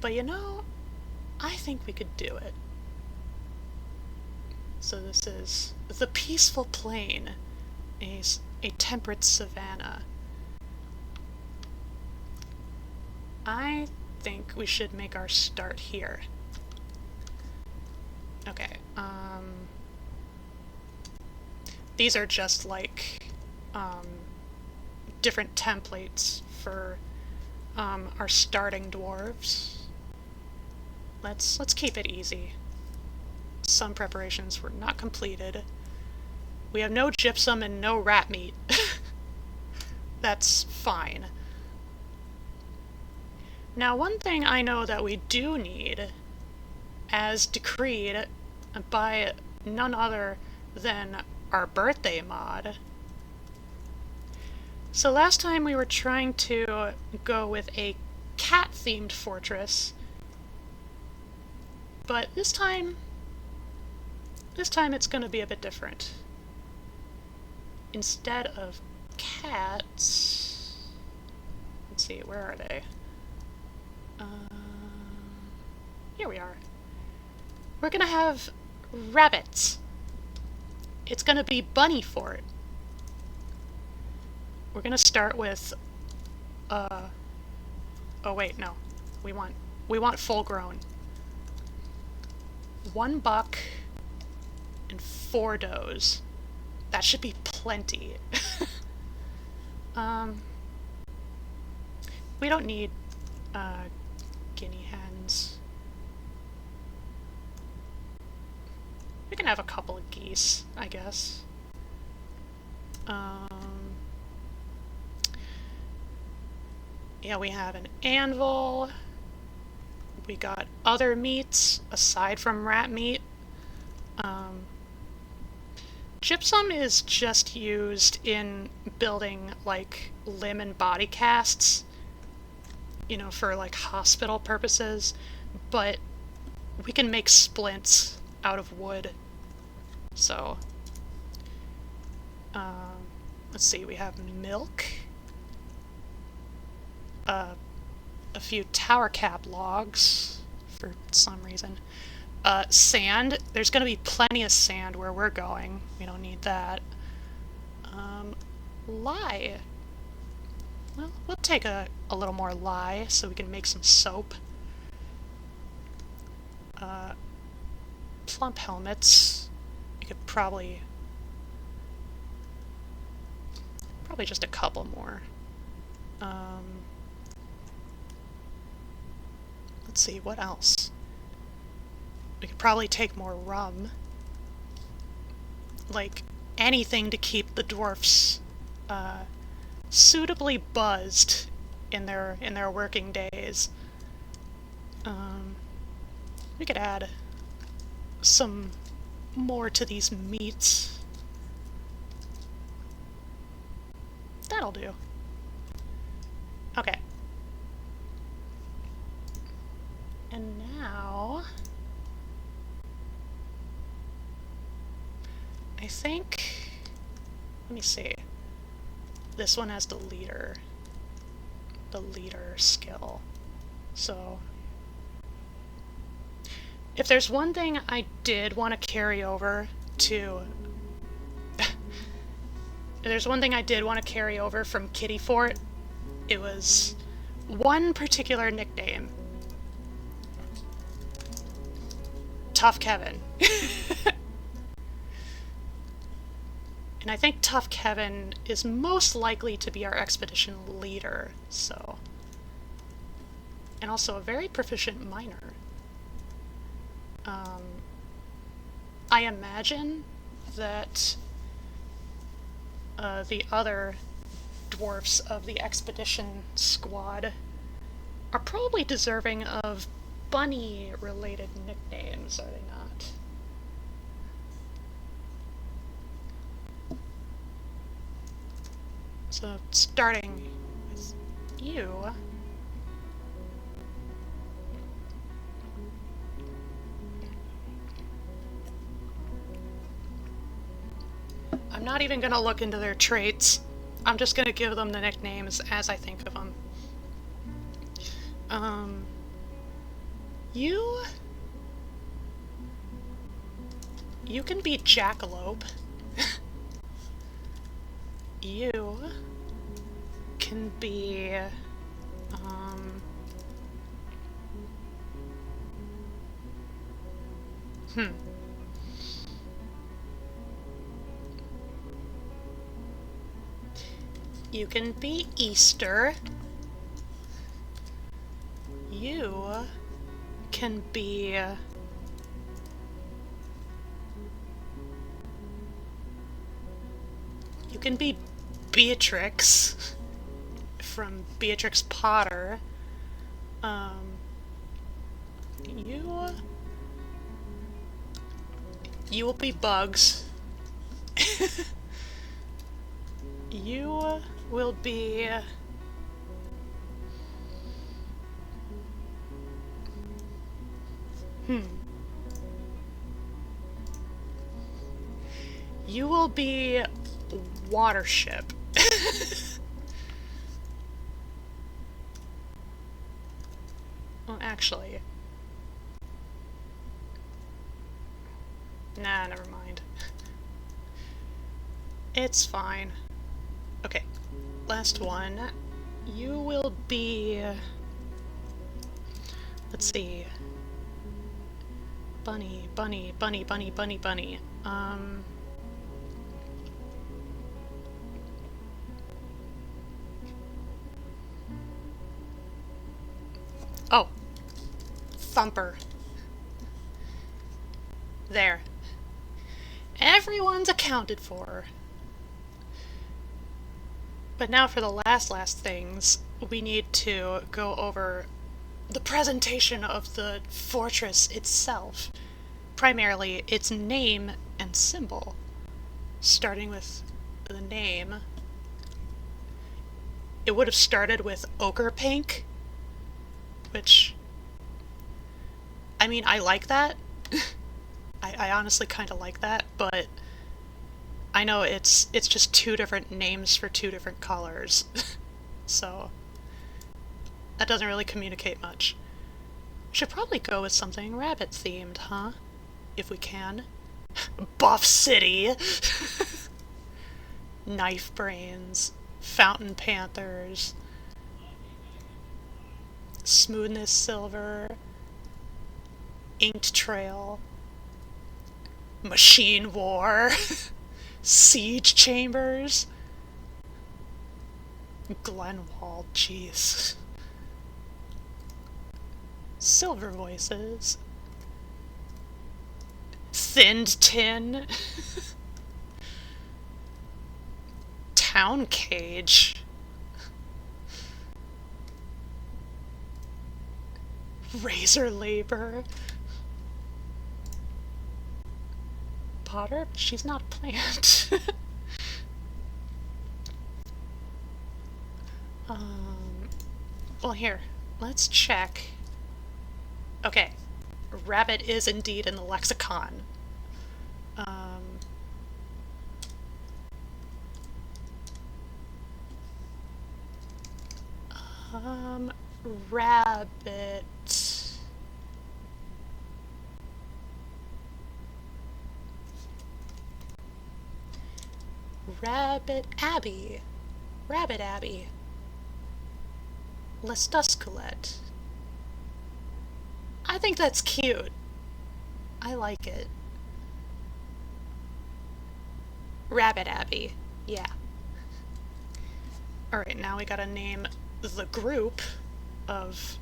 But you know, I think we could do it. So this is the peaceful plain, a temperate savanna. I think we should make our start here. Okay, these are just like different templates for our starting dwarves. Let's keep it easy. Some preparations were not completed. We have no gypsum and no rat meat. That's fine. Now, one thing I know that we do need, as decreed by none other than our birthday mod. So last time we were trying to go with a cat-themed fortress, but this time this time it's going to be a bit different. Instead of cats... Let's see, where are they? Here we are. We're going to have rabbits. It's going to be bunny fort. We're going to start with... oh wait, no. We want full grown. 1 buck and 4 does. That should be plenty. We don't need guinea hens. We can have a couple of geese, I guess. Yeah, we have an anvil. We got other meats aside from rat meat. Gypsum is just used in building like limb and body casts, you know, for like hospital purposes, but we can make splints out of wood. So, let's see, we have milk, a few tower cap logs for some reason. Sand. There's going to be plenty of sand where we're going. We don't need that. Lye. Well, we'll take a little more lye so we can make some soap. Plump helmets. You could probably just a couple more. Let's see, what else? We could probably take more rum. Like, anything to keep the dwarfs suitably buzzed in their working days. We could add some more to these meats. That'll do. Okay. And now... I think... Let me see. This one has the leader skill. So... If there's one thing I did want to carry over to... if there's one thing I did want to carry over from Kitty Fort, it was one particular nickname. Tough Kevin. And I think Tough Kevin is most likely to be our expedition leader, so... And also a very proficient miner. I imagine that the other dwarfs of the expedition squad are probably deserving of bunny-related nicknames, are they not? So, starting with you... I'm not even gonna look into their traits. I'm just gonna give them the nicknames as I think of them. You can be Jackalope. You can be, You can be Easter. You can be... You can be Beatrix from Beatrix Potter. You will be Bugs. You will be... You will be Watership. Well, actually... Nah, never mind. It's fine. Okay, last one. You will be... Let's see. Bunny, bunny, bunny, bunny, bunny, bunny. Oh. Thumper. There. Everyone's accounted for. But now for the last things, we need to go over the presentation of the fortress itself. Primarily, its name and symbol. Starting with the name. It would have started with ochre pink, which... I mean, I like that. I honestly kind of like that, but I know it's just two different names for two different colors. So that doesn't really communicate much. Should probably go with something rabbit themed, huh? If we can. Buff City! Knife Brains. Fountain Panthers. Smoothness Silver. Inked Trail. Machine War. Siege Chambers. Glenwald, jeez. Silver Voices. Thinned Tin. Town Cage. Razor Labor. Potter? She's not a plant. Well, here, let's check. Okay, rabbit is indeed in the lexicon. Rabbit. Rabbit Abbey. Rabbit Abbey. Lestusculette. I think that's cute. I like it. Rabbit Abbey. Yeah. Alright, now we gotta name the group of...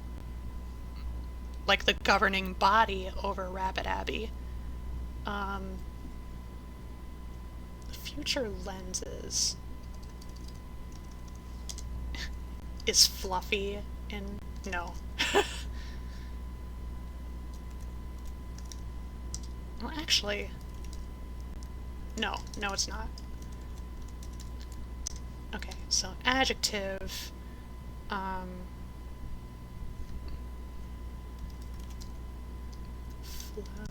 like the governing body over Rabbit Abbey. Future Lenses is Fluffy and no. Well, actually, no, it's not. Okay, so adjective,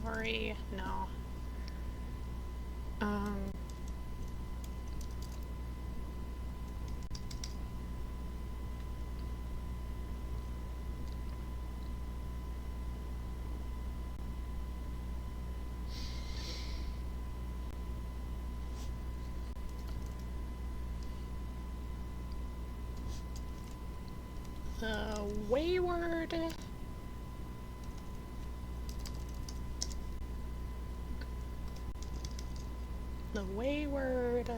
flowery, no. Wayward. The wayward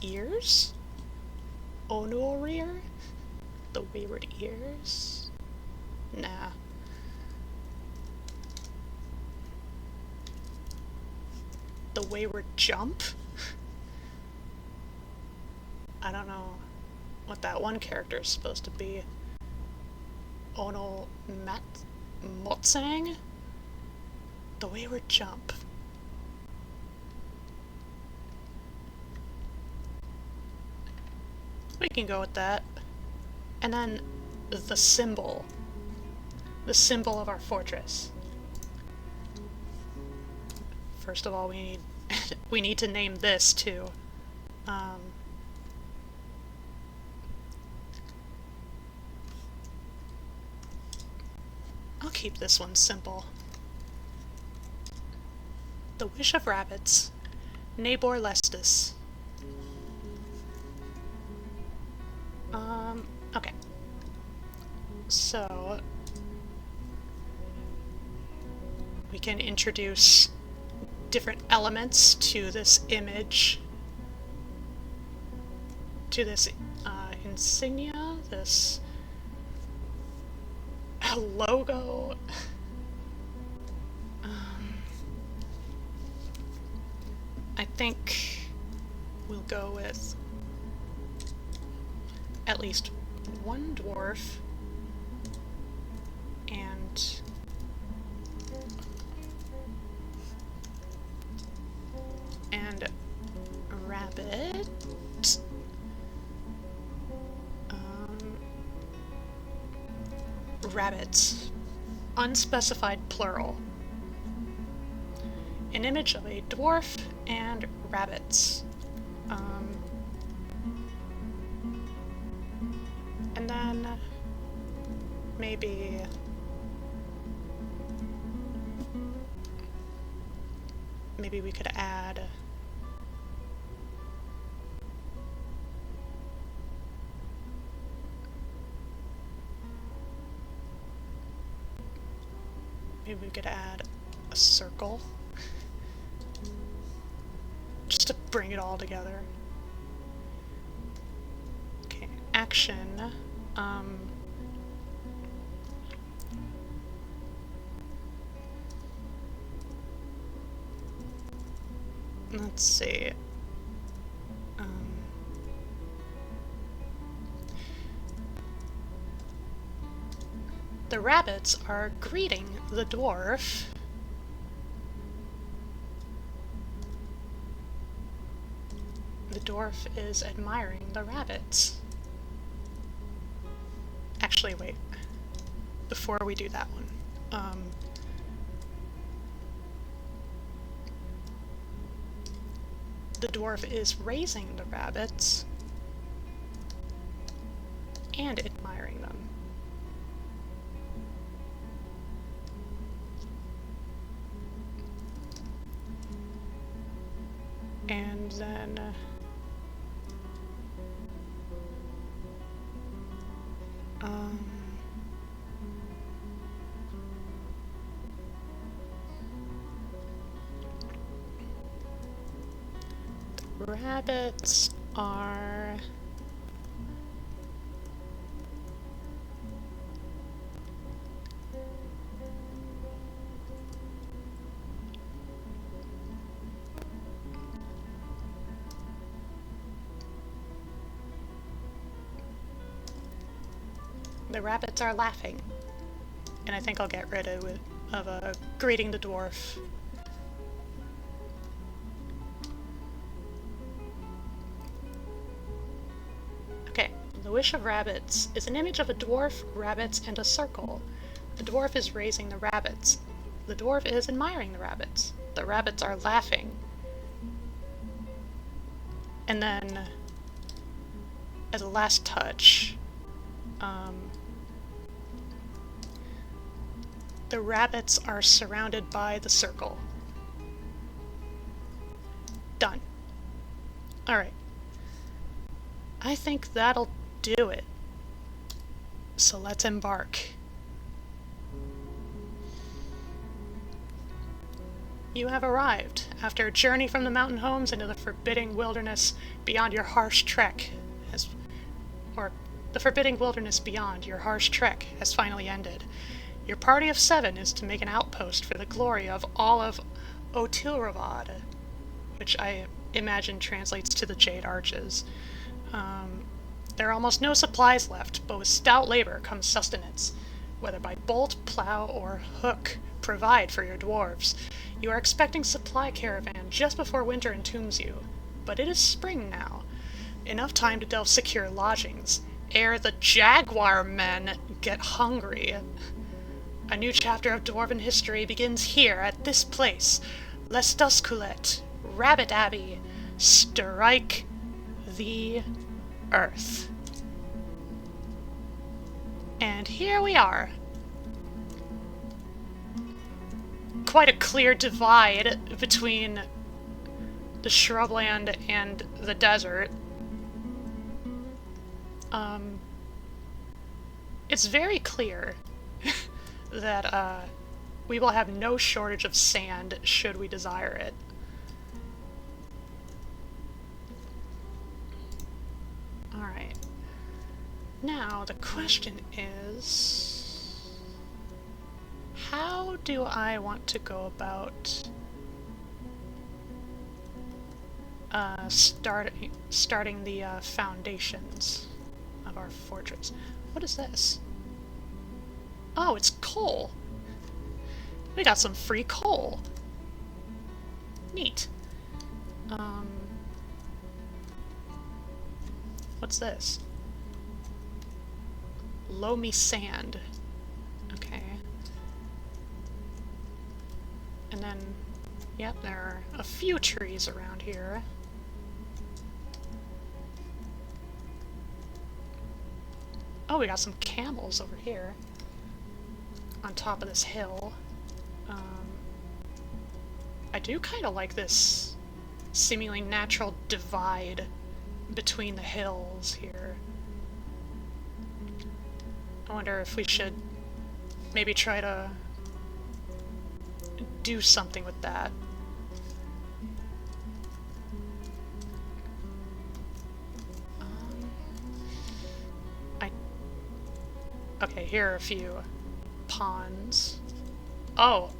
ears? Onoreer? The wayward ears? Nah. The wayward jump? I don't know what that one character is supposed to be. Ono Motsang? The wayward jump. We can go with that. And then the symbol. The symbol of our fortress. first of all, we need we need to name this too. I'll keep this one simple. The Wish of Rabbits, Nabor Lestis. Okay. So we can introduce different elements to this image, to this insignia, this logo. I think we'll go with at least one dwarf and a rabbit. Rabbits. Unspecified plural. An image of a dwarf and rabbits. And then maybe we could add a circle just to bring it all together. Okay, action. Let's see. The rabbits are greeting the dwarf. The dwarf is admiring the rabbits. Actually, wait. Before we do that one. The dwarf is raising the rabbits and admiring them. And then the rabbits are laughing, and I think I'll get rid of greeting the dwarf. Okay, the Wish of Rabbits is an image of a dwarf, rabbits, and a circle. The dwarf is raising the rabbits. The dwarf is admiring the rabbits. The rabbits are laughing. And then, as a last touch, the rabbits are surrounded by the circle. Done. Alright. I think that'll do it. So let's embark. You have arrived, after a journey from the mountain homes into the forbidding wilderness beyond your harsh trek the forbidding wilderness beyond your harsh trek has finally ended. Your party of 7 is to make an outpost for the glory of all of Otilravad, which I imagine translates to the Jade Arches. There are almost no supplies left, but with stout labor comes sustenance. Whether by bolt, plow, or hook, provide for your dwarves. You are expecting supply caravan just before winter entombs you. But it is spring now. Enough time to delve secure lodgings, ere the jaguar men get hungry. A new chapter of dwarven history begins here, at this place. Lestusculet, Rabbit-abby, strike the earth. And here we are. Quite a clear divide between the shrubland and the desert. It's very clear that we will have no shortage of sand should we desire it. Alright. Now, the question is, how do I want to go about starting the foundations of our fortress? What is this? Oh, it's coal! We got some free coal! Neat. What's this? Loamy sand. Okay. And then, yep, there are a few trees around here. Oh, we got some camels over here on top of this hill. I do kind of like this seemingly natural divide between the hills here. I wonder if we should maybe try to do something with that. Okay, here are a few ponds. Oh!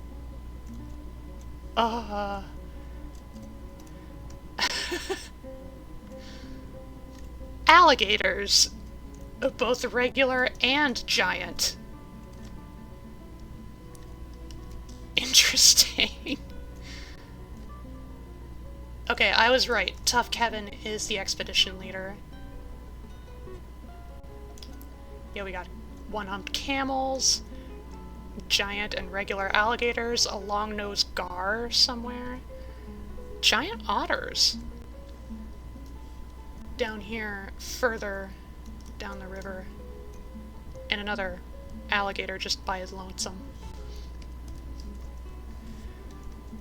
Alligators! Both regular and giant. Interesting. Okay, I was right. Tough Kevin is the expedition leader. Yeah, we got one-humped camels, giant and regular alligators, a long-nosed gar somewhere, giant otters down here further down the river, and another alligator just by his lonesome.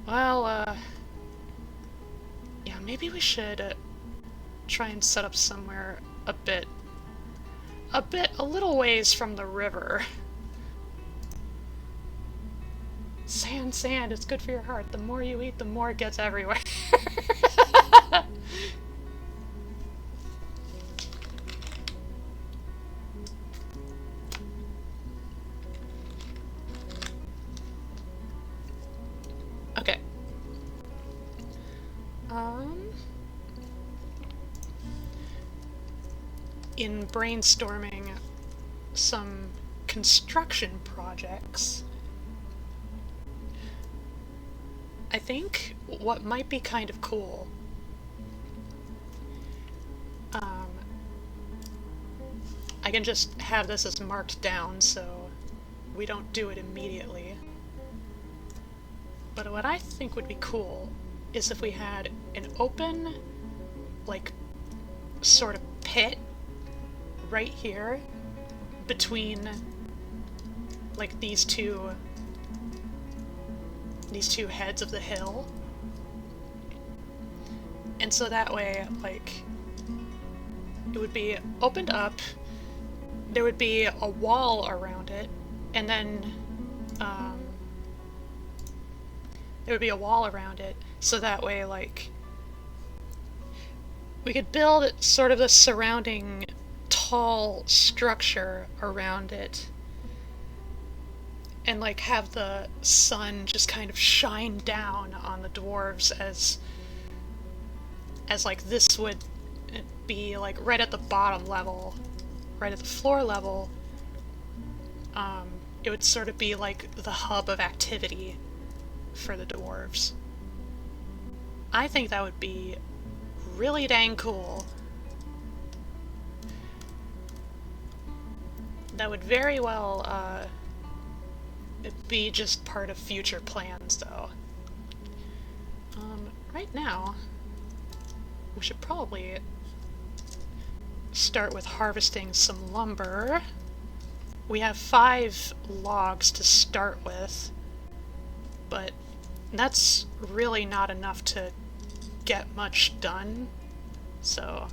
Well, yeah, maybe we should try and set up somewhere a little ways from the river. Sand, sand, it's good for your heart. The more you eat, the more it gets everywhere. Okay. In brainstorming some construction projects, I think what might be kind of cool, I can just have this as marked down so we don't do it immediately, but what I think would be cool is if we had an open, like, sort of pit right here between, like, these two heads of the hill. And so that way, like, it would be opened up, there would be a wall around it, and then, there would be a wall around it, so that way, like, we could build sort of the surrounding tall structure around it, and like have the sun just kind of shine down on the dwarves as like this would be like right at the bottom level, right at the floor level. It would sort of be like the hub of activity for the dwarves. I think that would be really dang cool. That would very well be just part of future plans, though. Right now, we should probably start with harvesting some lumber. We have 5 logs to start with, but that's really not enough to get much done, so...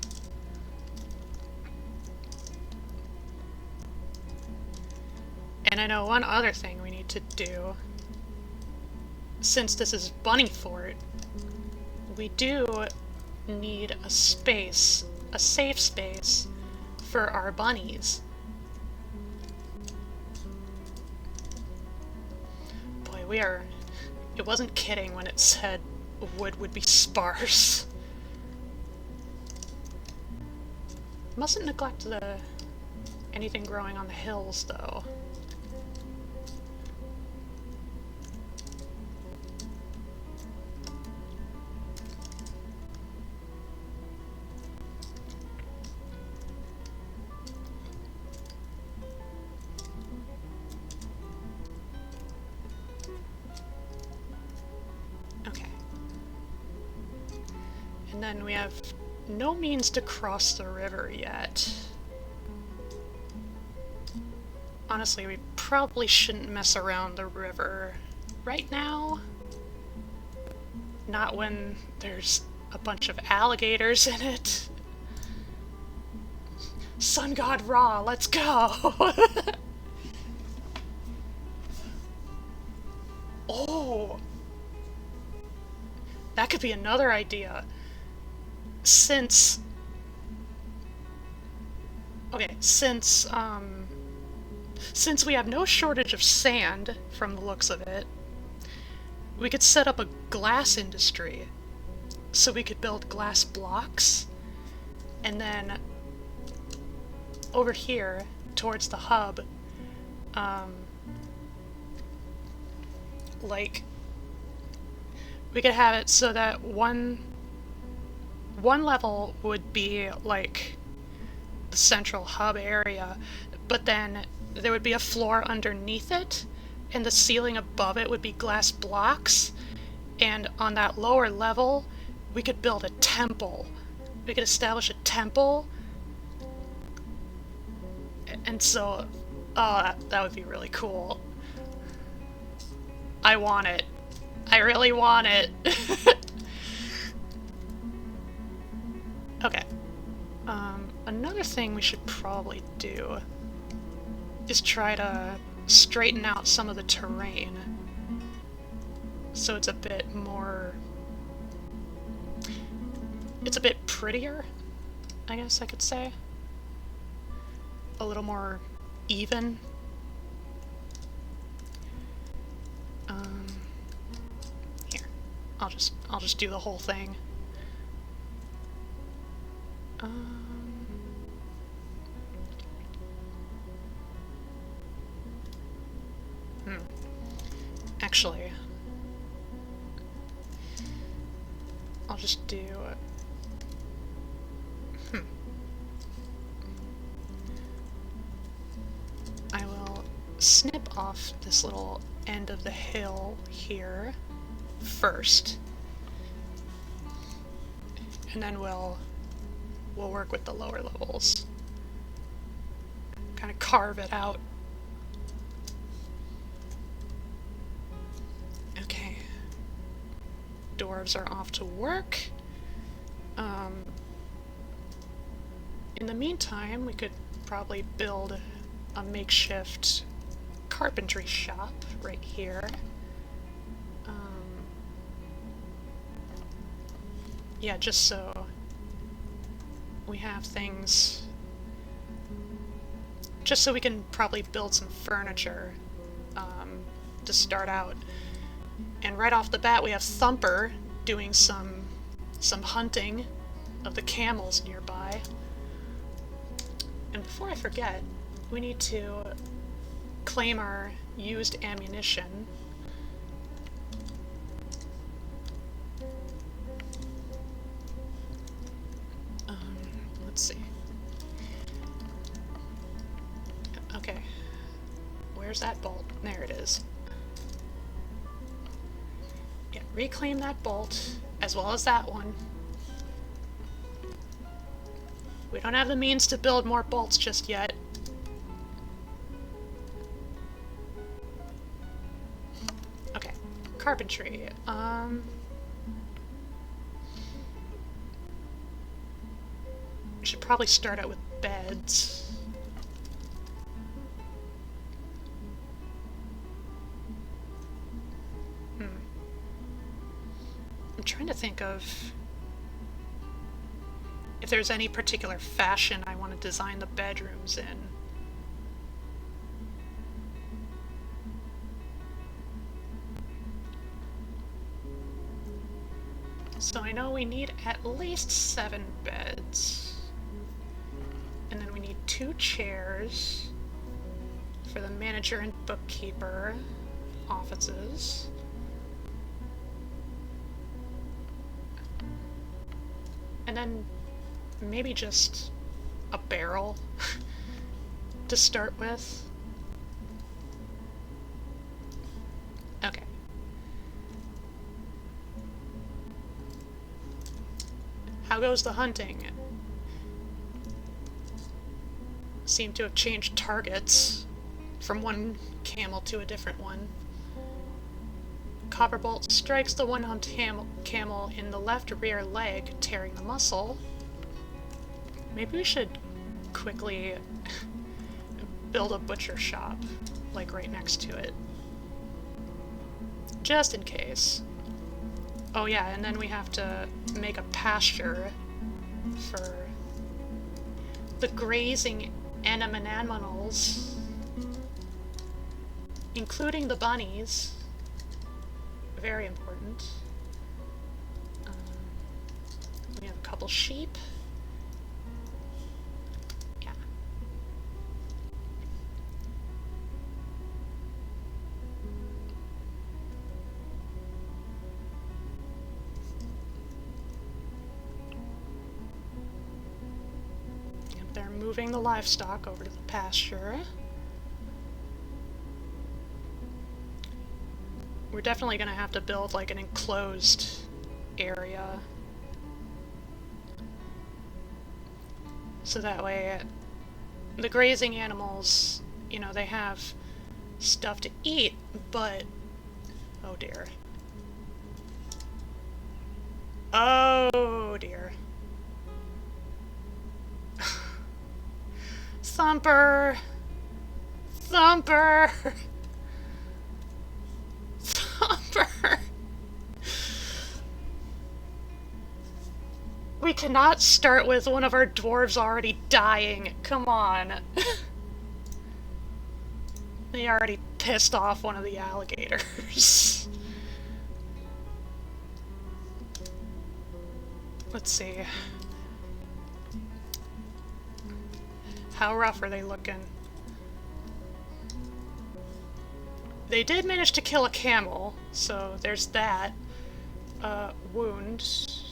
And I know one other thing we need to do. Since this is Bunny Fort, we do need a space, a safe space, for our bunnies. Boy, we are... It wasn't kidding when it said wood would be sparse. Mustn't neglect the... anything growing on the hills, though. And then we have no means to cross the river yet. Honestly, we probably shouldn't mess around the river right now. Not when there's a bunch of alligators in it. Sun God Ra, let's go! Oh! That could be another idea. Since we have no shortage of sand, from the looks of it, we could set up a glass industry. So we could build glass blocks, and then over here, towards the hub, like, we could have it so that one level would be like the central hub area, but then there would be a floor underneath it, and the ceiling above it would be glass blocks, and on that lower level we could build a temple. We could establish a temple, and so, oh, that would be really cool. I want it. I really want it. Okay. Another thing we should probably do is try to straighten out some of the terrain so it's a bit more... It's a bit prettier, I guess I could say. A little more even. Here. I'll just do the whole thing. Actually, I'll just do... I will snip off this little end of the hill here first, and then we'll work with the lower levels. Kind of carve it out. Okay. Dwarves are off to work. In the meantime, we could probably build a makeshift carpentry shop right here. Yeah, just so we have things, just so we can probably build some furniture to start out. And right off the bat we have Thumper doing some hunting of the camels nearby. And before I forget, we need to claim our used ammunition. Let's see. Okay. Where's that bolt? There it is. Yeah, reclaim that bolt, as well as that one. We don't have the means to build more bolts just yet. Okay, carpentry. We should probably start out with beds. I'm trying to think of if there's any particular fashion I want to design the bedrooms in. So I know we need at least 7 beds. And then we need 2 chairs for the manager and bookkeeper offices. And then maybe just a barrel to start with. Okay. How goes the hunting? Seem to have changed targets from one camel to a different one. Copperbolt strikes the one-humped camel in the left rear leg, tearing the muscle. Maybe we should quickly build a butcher shop, like right next to it. Just in case. Oh yeah, and then we have to make a pasture for the grazing animals, including the bunnies. Very important. We have a couple sheep. Yeah. Yep, they're moving the livestock over to the pasture. We're definitely going to have to build like an enclosed area. So that way the grazing animals, you know, they have stuff to eat, but oh dear. Oh dear. Thumper! Thumper! We cannot start with one of our dwarves already dying. Come on. They already pissed off one of the alligators. Let's see. How rough are they looking? They did manage to kill a camel, so there's that. Wounds.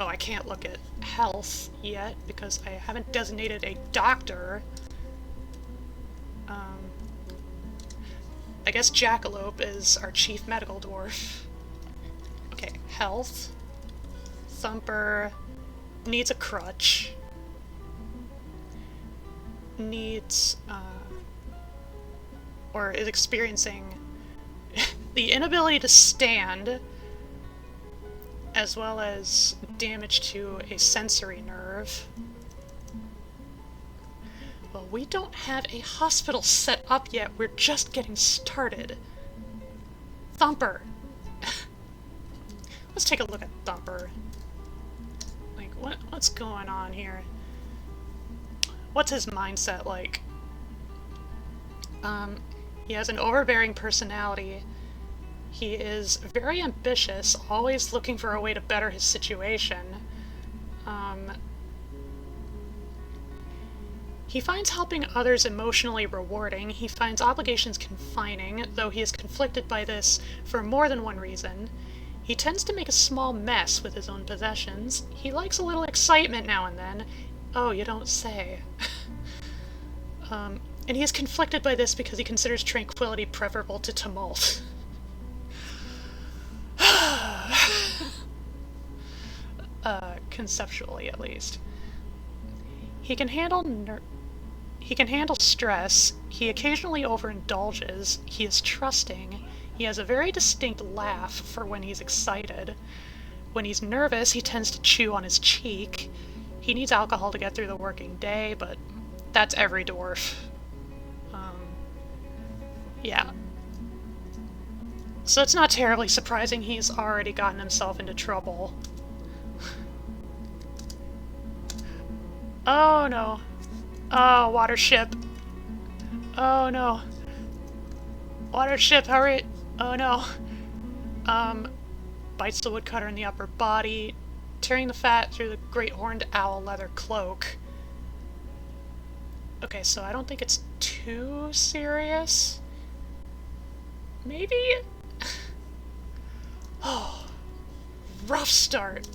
Oh, I can't look at health yet because I haven't designated a doctor. I guess Jackalope is our chief medical dwarf. Okay, health. Thumper needs a crutch. Needs, or is experiencing the inability to stand, as well as damage to a sensory nerve. Well, we don't have a hospital set up yet, we're just getting started. Thumper! Let's take a look at Thumper. Like, what's going on here? What's his mindset like? He has an overbearing personality. He is very ambitious, always looking for a way to better his situation. He finds helping others emotionally rewarding. He finds obligations confining, though he is conflicted by this for more than one reason. He tends to make a small mess with his own possessions. He likes a little excitement now and then. Oh, you don't say. And he is conflicted by this because he considers tranquility preferable to tumult. conceptually at least. He can handle stress, he occasionally overindulges, he is trusting, he has a very distinct laugh for when he's excited. When he's nervous, he tends to chew on his cheek. He needs alcohol to get through the working day, but that's every dwarf. Yeah. So it's not terribly surprising he's already gotten himself into trouble. Oh no. Oh, water ship. Oh no. Water ship, hurry. Oh no. Bites the woodcutter in the upper body, tearing the fat through the great horned owl leather cloak. Okay, so I don't think it's too serious. Maybe? Oh, rough start.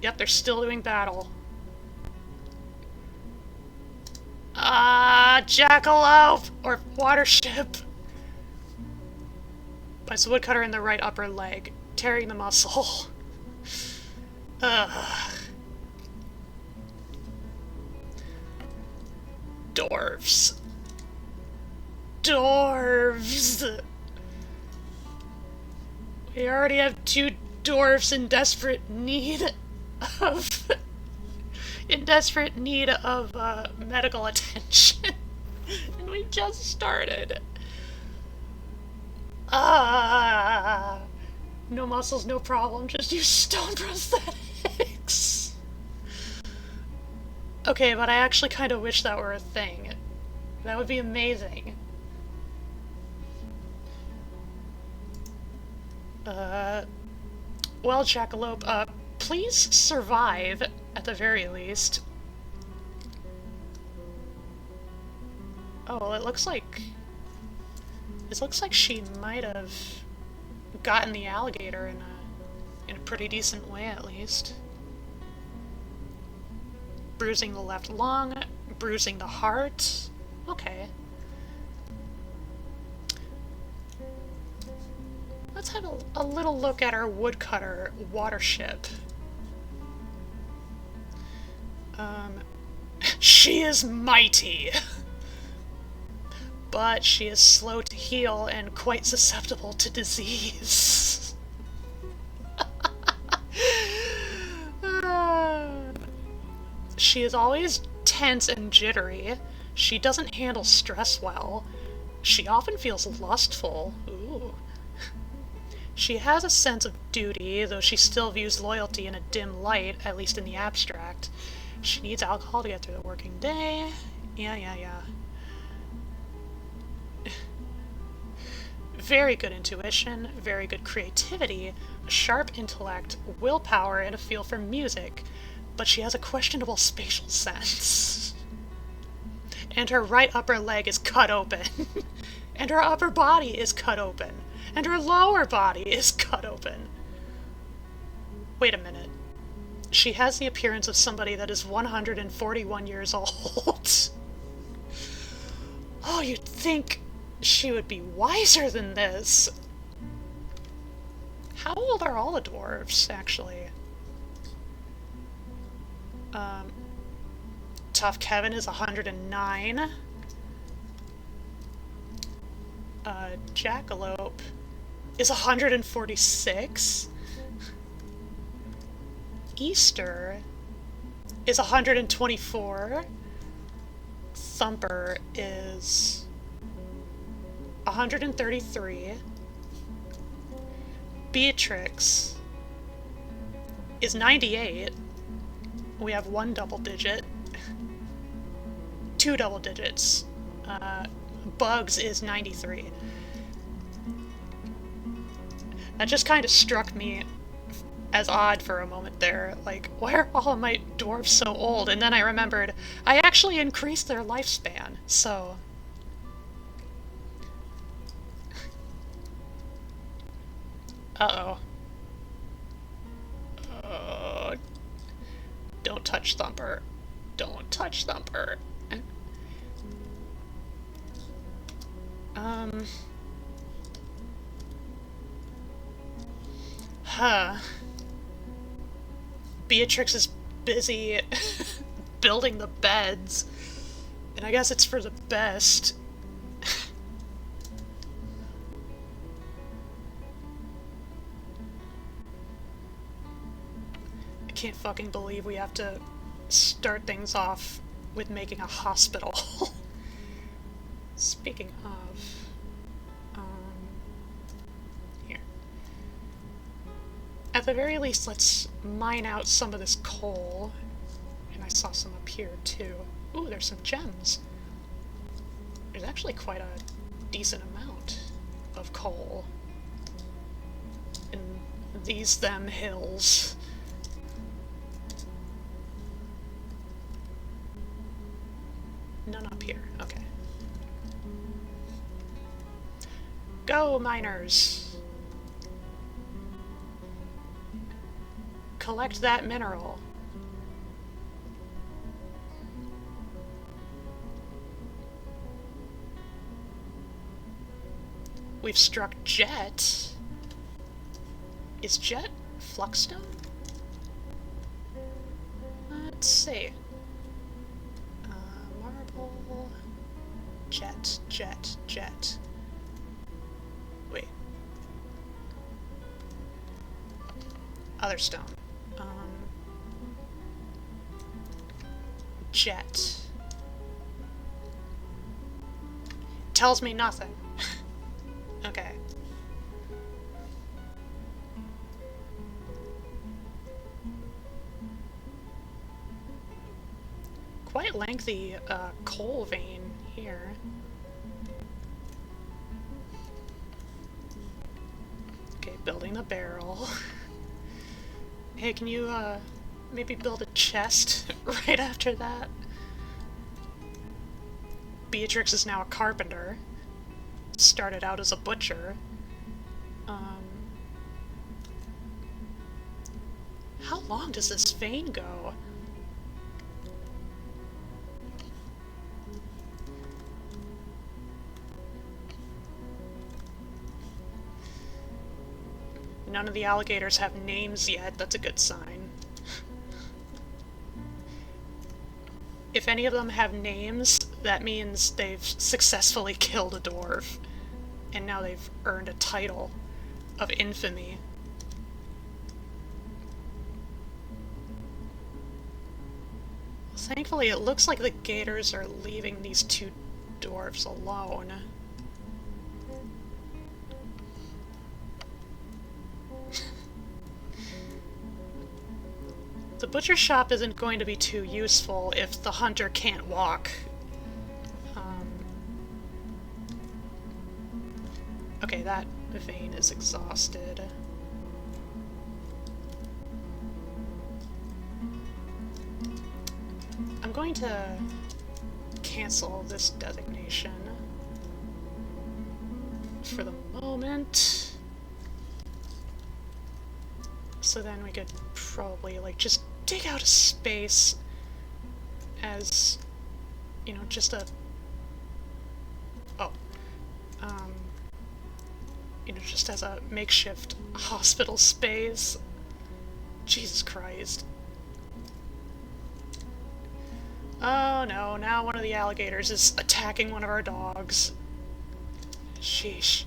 Yep, they're still doing battle. Jackalope! Or watership! Bites the woodcutter in the right upper leg, tearing the muscle. Dwarves. Dwarves! We already have 2 dwarves in desperate need of medical attention. And we just started. No muscles, no problem, just use stone prosthetics. Okay, but I actually kind of wish that were a thing. That would be amazing. Well, Jackalope, please survive, at the very least. Oh, well, it looks like she might have gotten the alligator in a pretty decent way, at least. Bruising the left lung, bruising the heart. Okay. Let's have a little look at our woodcutter watership. She is mighty, but she is slow to heal and quite susceptible to disease. She is always tense and jittery. She doesn't handle stress well. She often feels lustful. Ooh. She has a sense of duty, though she still views loyalty in a dim light, at least in the abstract. She needs alcohol to get through the working day. Yeah. Very good intuition, very good creativity, a sharp intellect, willpower, and a feel for music, but she has a questionable spatial sense. And her right upper leg is cut open. And her upper body is cut open. And her lower body is cut open. Wait a minute. She has the appearance of somebody that is 141 years old. Oh, you'd think she would be wiser than this. How old are all the dwarves, actually? Tough Kevin is 109. Jackalope is 146. Easter is 124. Thumper is 133. Beatrix is 98. We have 1 double digit. 2 double digits. Bugs is 93. That just kind of struck me as odd for a moment there. Like, why are all of my dwarves so old? And then I remembered, I actually increased their lifespan, so... Uh-oh. Don't touch Thumper. Don't touch Thumper. Beatrix is busy building the beds, and I guess it's for the best. I can't fucking believe we have to start things off with making a hospital. Speaking of, here. At the very least, let's mine out some of this coal. And I saw some up here, too. Ooh, there's some gems. There's actually quite a decent amount of coal in these them hills. None up here. Okay. Go, miners! Collect that mineral. We've struck Jet. Is Jet Fluxstone? Let's see. Marble... Jet, Jet, Jet. Wait. Other stone. Jet. Tells me nothing. Okay. Quite lengthy coal vein here. Okay, building the barrel. Hey, can you maybe build a chest right after that? Beatrix is now a carpenter. Started out as a butcher. How long does this vein go? None of the alligators have names yet. That's a good sign. If any of them have names, that means they've successfully killed a dwarf. And now they've earned a title of infamy. Thankfully, it looks like the gators are leaving these two dwarfs alone. The butcher shop isn't going to be too useful if the hunter can't walk. Okay, that vein is exhausted. I'm going to cancel this designation for the moment. So then we could probably, like, just dig out a space as, you know, just a... Oh. You know, just as a makeshift hospital space. Jesus Christ. Oh no, now one of the alligators is attacking one of our dogs. Sheesh.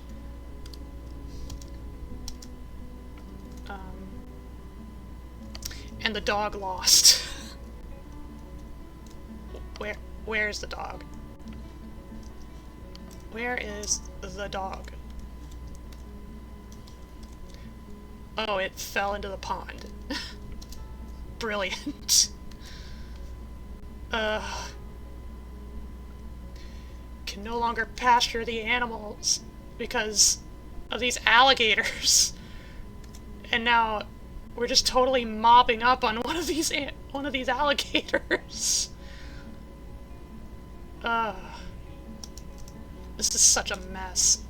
And the dog lost. Where's the dog? Where is the dog? Oh, it fell into the pond. Brilliant. Can no longer pasture the animals because of these alligators. And now we're just totally mopping up on one of these alligators. This is such a mess.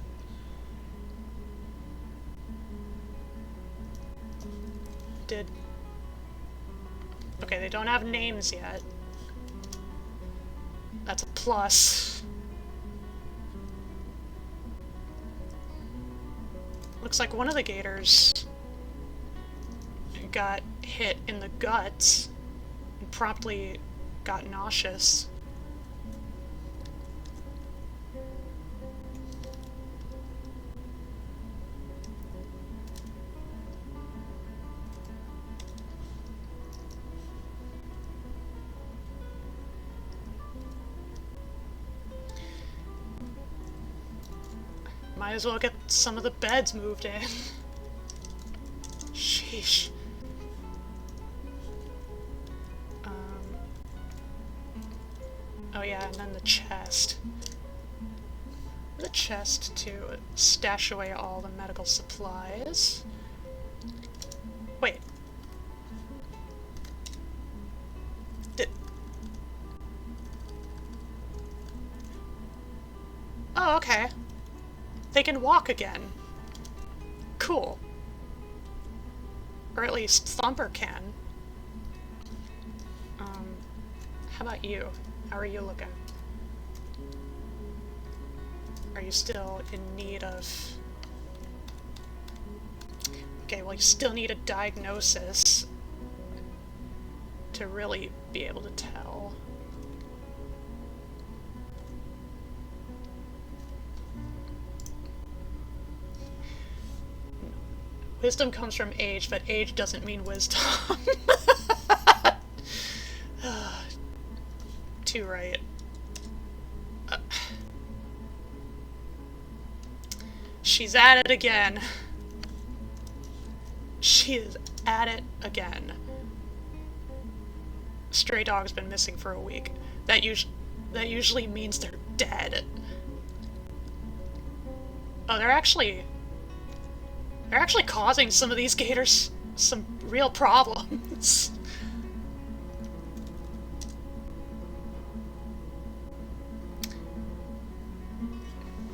Okay, they don't have names yet. That's a plus. Looks like one of the gators and got hit in the guts and promptly got nauseous. Might as well get some of the beds moved in. Sheesh. Oh yeah, and then the chest. The chest to stash away all the medical supplies. Wait. Oh, okay. They can walk again. Cool. Or at least Thumper can. How about you? How are you looking? Are you still in need of... Okay, well you still need a diagnosis to really be able to tell. Wisdom comes from age, but age doesn't mean wisdom. Too right. She's at it again. She is at it again. Stray dog's been missing for a week. That usually means they're dead. Oh, they're actually causing some of these gators some real problems.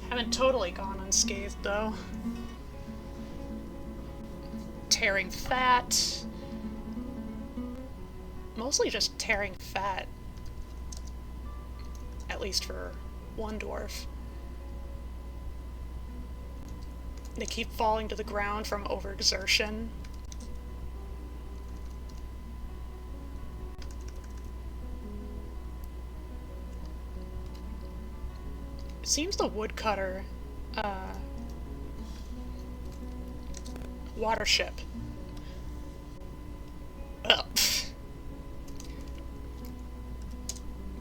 Haven't totally gone unscathed, though. Tearing fat. Mostly just tearing fat. At least for one dwarf. They keep falling to the ground from overexertion. It seems the woodcutter, watership. Ugh.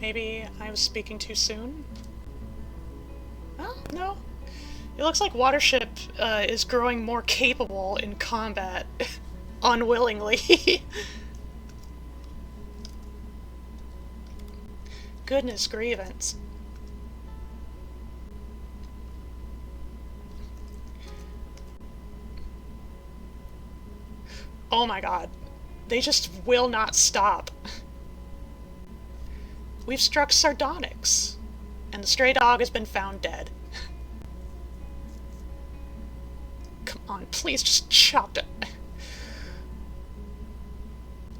Maybe I was speaking too soon? Oh, no. It looks like Watership is growing more capable in combat, unwillingly. Goodness grievance. Oh my god. They just will not stop. We've struck sardonyx, and the stray dog has been found dead. Come on, please just chop it.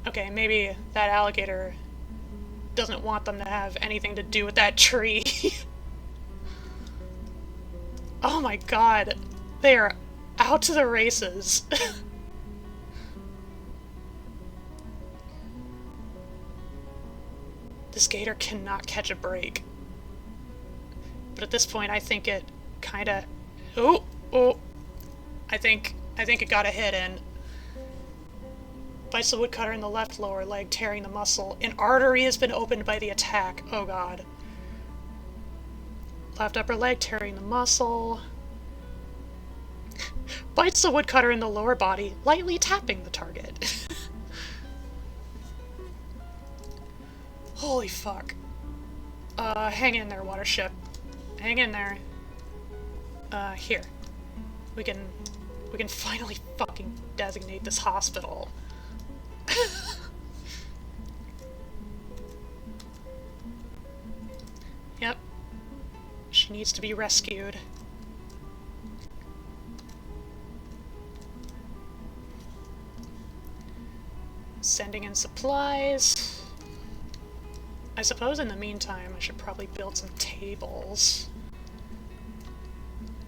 Okay, maybe that alligator doesn't want them to have anything to do with that tree. Oh my god, they are out to the races. This gator cannot catch a break. But at this point, I think it kinda... Oh! I think it got a hit in. Bites the woodcutter in the left lower leg, tearing the muscle. An artery has been opened by the attack. Oh god. Left upper leg, tearing the muscle. Bites the woodcutter in the lower body, lightly tapping the target. Holy fuck. Hang in there, Watership. Hang in there. Here. We can finally fucking designate this hospital. Yep. She needs to be rescued. Sending in supplies. I suppose in the meantime I should probably build some tables.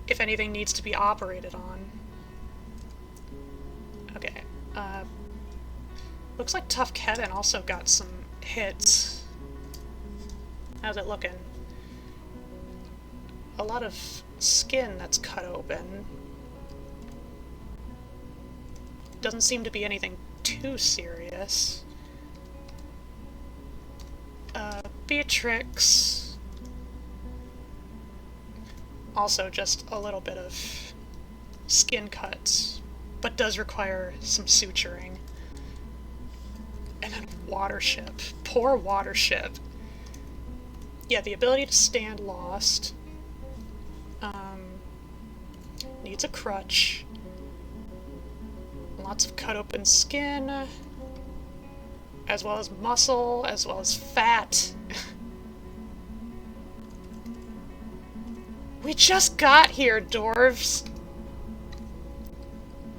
If anything needs to be operated on. Okay, Looks like Tough Kevin also got some hits. How's it looking? A lot of skin that's cut open. Doesn't seem to be anything too serious. Beatrix. Also just a little bit of skin cuts, but does require some suturing. And then Watership. Poor Watership. Yeah, the ability to stand lost. Needs a crutch. Lots of cut open skin. As well as muscle, as well as fat. We just got here, dwarves.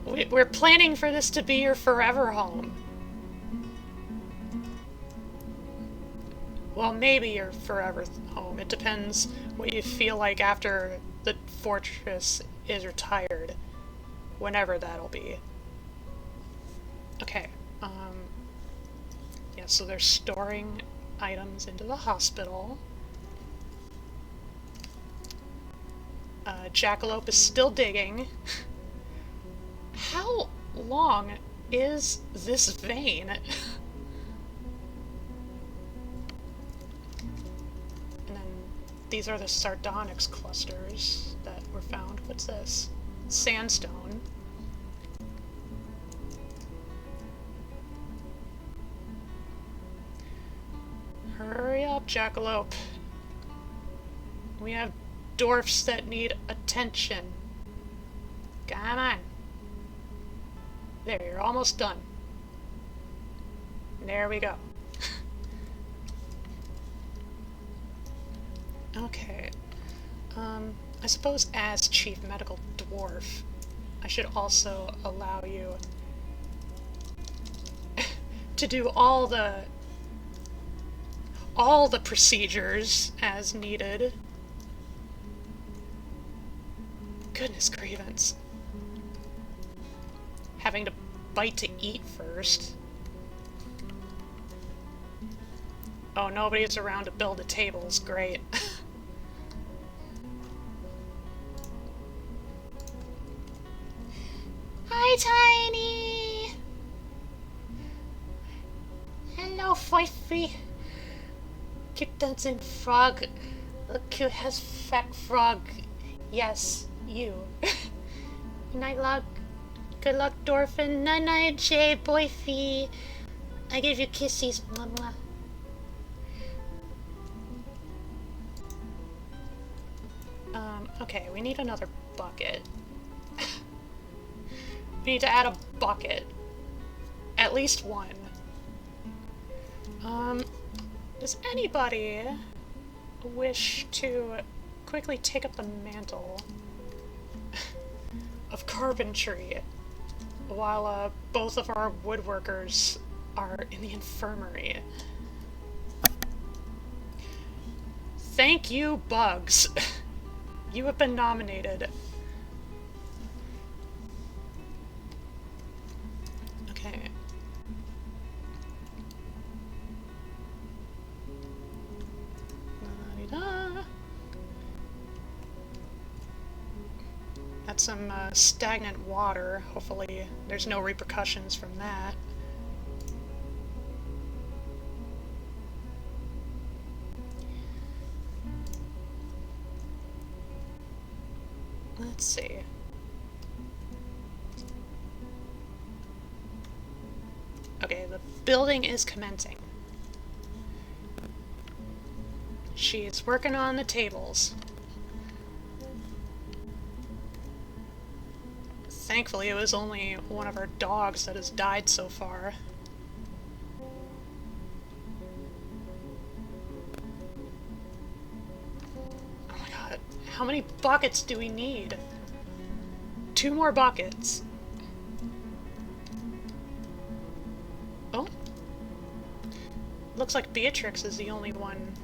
We're planning for this to be your forever home. Well, maybe your forever home. It depends what you feel like after the fortress is retired. Whenever that'll be. Okay, yeah, so they're storing items into the hospital. Jackalope is still digging. How long is this vein? And then these are the sardonyx clusters that were found. What's this? Sandstone. Hurry up, Jackalope. We have dwarfs that need attention. Come on. There, you're almost done. There we go. Okay. I suppose as Chief Medical Dwarf, I should also allow you to do all the procedures as needed. Goodness grievance. Having to bite to eat first. Oh, nobody's around to build the tables. Great. Hi, Tiny! Hello, Fifey. Cute dancing frog. Look who has fat frog. Yes, you. Night luck. Good luck, Dorfin. Night night, Jay, boyfie. I give you kissies. Mwah, mwah. Okay, we need another bucket. We need to add a bucket. At least one. Does anybody wish to quickly take up the mantle of carpentry while both of our woodworkers are in the infirmary? Thank you, Bugs. You have been nominated. Okay. La-di-da. That's some stagnant water. Hopefully there's no repercussions from that. Let's see. Okay, the building is commencing. She's working on the tables. Thankfully, it was only one of our dogs that has died so far. Oh my god, how many buckets do we need? 2 more buckets. Oh? Looks like Beatrix is the only one.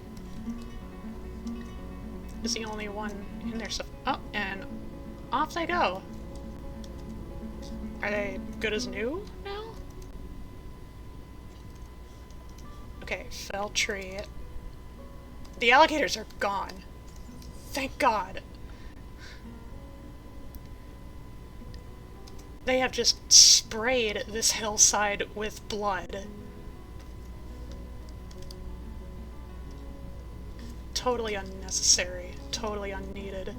In there. So, oh, and off they go. Are they good as new now? Okay, fell tree. The alligators are gone. Thank God. They have just sprayed this hillside with blood. Totally unnecessary. Totally unneeded.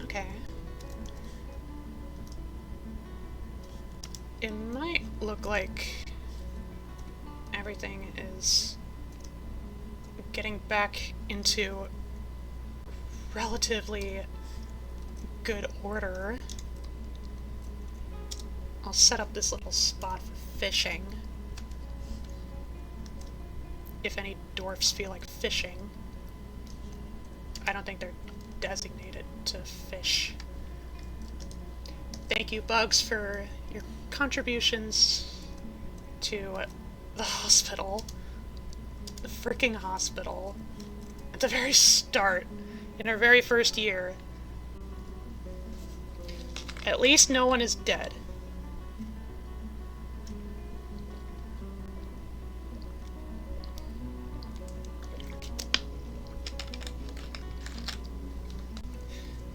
Okay. It might look like everything is getting back into relatively good order. I'll set up this little spot for fishing. If any dwarfs feel like fishing. I don't think they're designated to fish. Thank you, Bugs, for your contributions to the hospital. The freaking hospital. At the very start, in our very first year. At least no one is dead.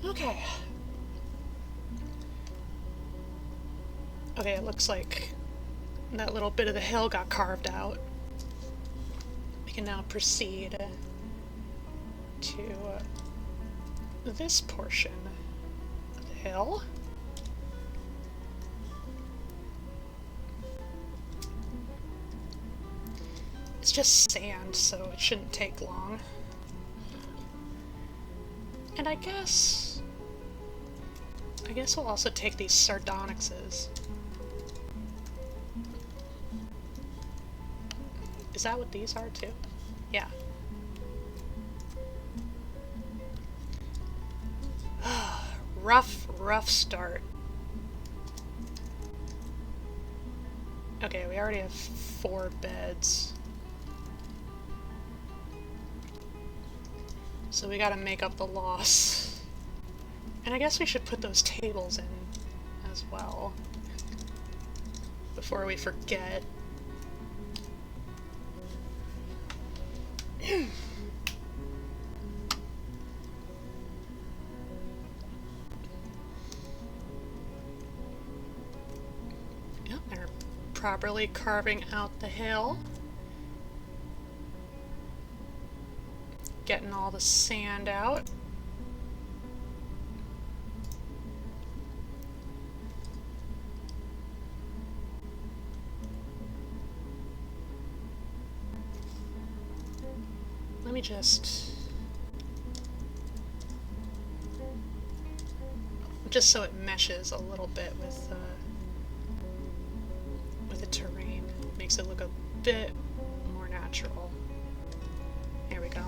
Okay. Okay, it looks like that little bit of the hill got carved out. We can now proceed to this portion of the hill. It's just sand, so it shouldn't take long. And I guess we'll also take these sardonyxes. Is that what these are too? Yeah. Rough start. Okay, we already have 4 beds. So we gotta make up the loss. And I guess we should put those tables in as well. Before we forget. Yep, they're properly carving out the hill. Getting all the sand out. Let me just so it meshes a little bit with the terrain. Makes it look a bit more natural. There we go.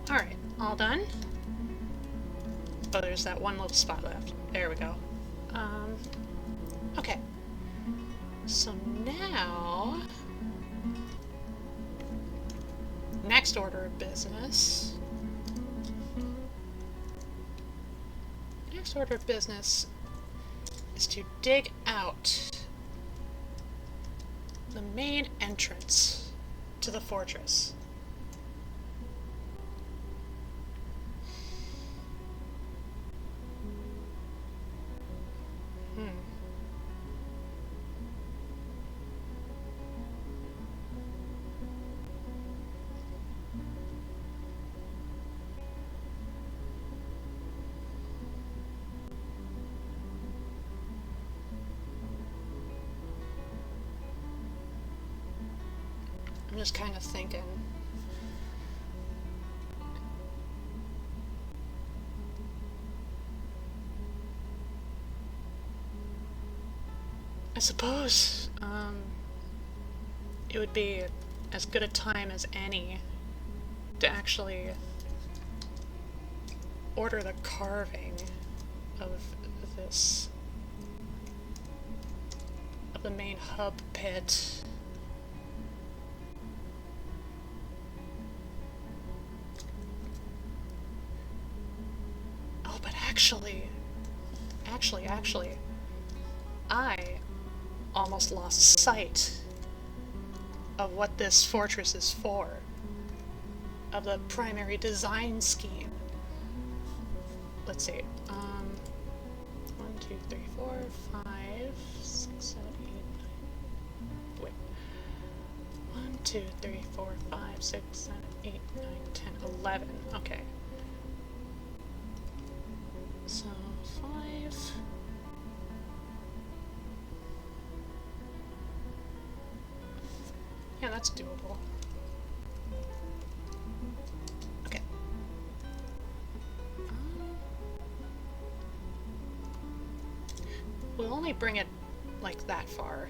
Alright, all done. Oh, there's that one little spot left. There we go. Okay. So now, next order of business. Next order of business is to dig out the main entrance to the fortress. I'm just kind of thinking. I suppose, it would be as good a time as any to actually order the carving of this, of the main hub pit. Actually, I almost lost sight of what this fortress is for, of the primary design scheme. Let's see, 1, 2, 3, 4, 5, 6, 7, 8, 9, wait, 1, 2, 3, 4, 5, 6, 7, 8, 9, 10, 11, okay. So, 5... yeah, that's doable. Okay. We'll only bring it like that far.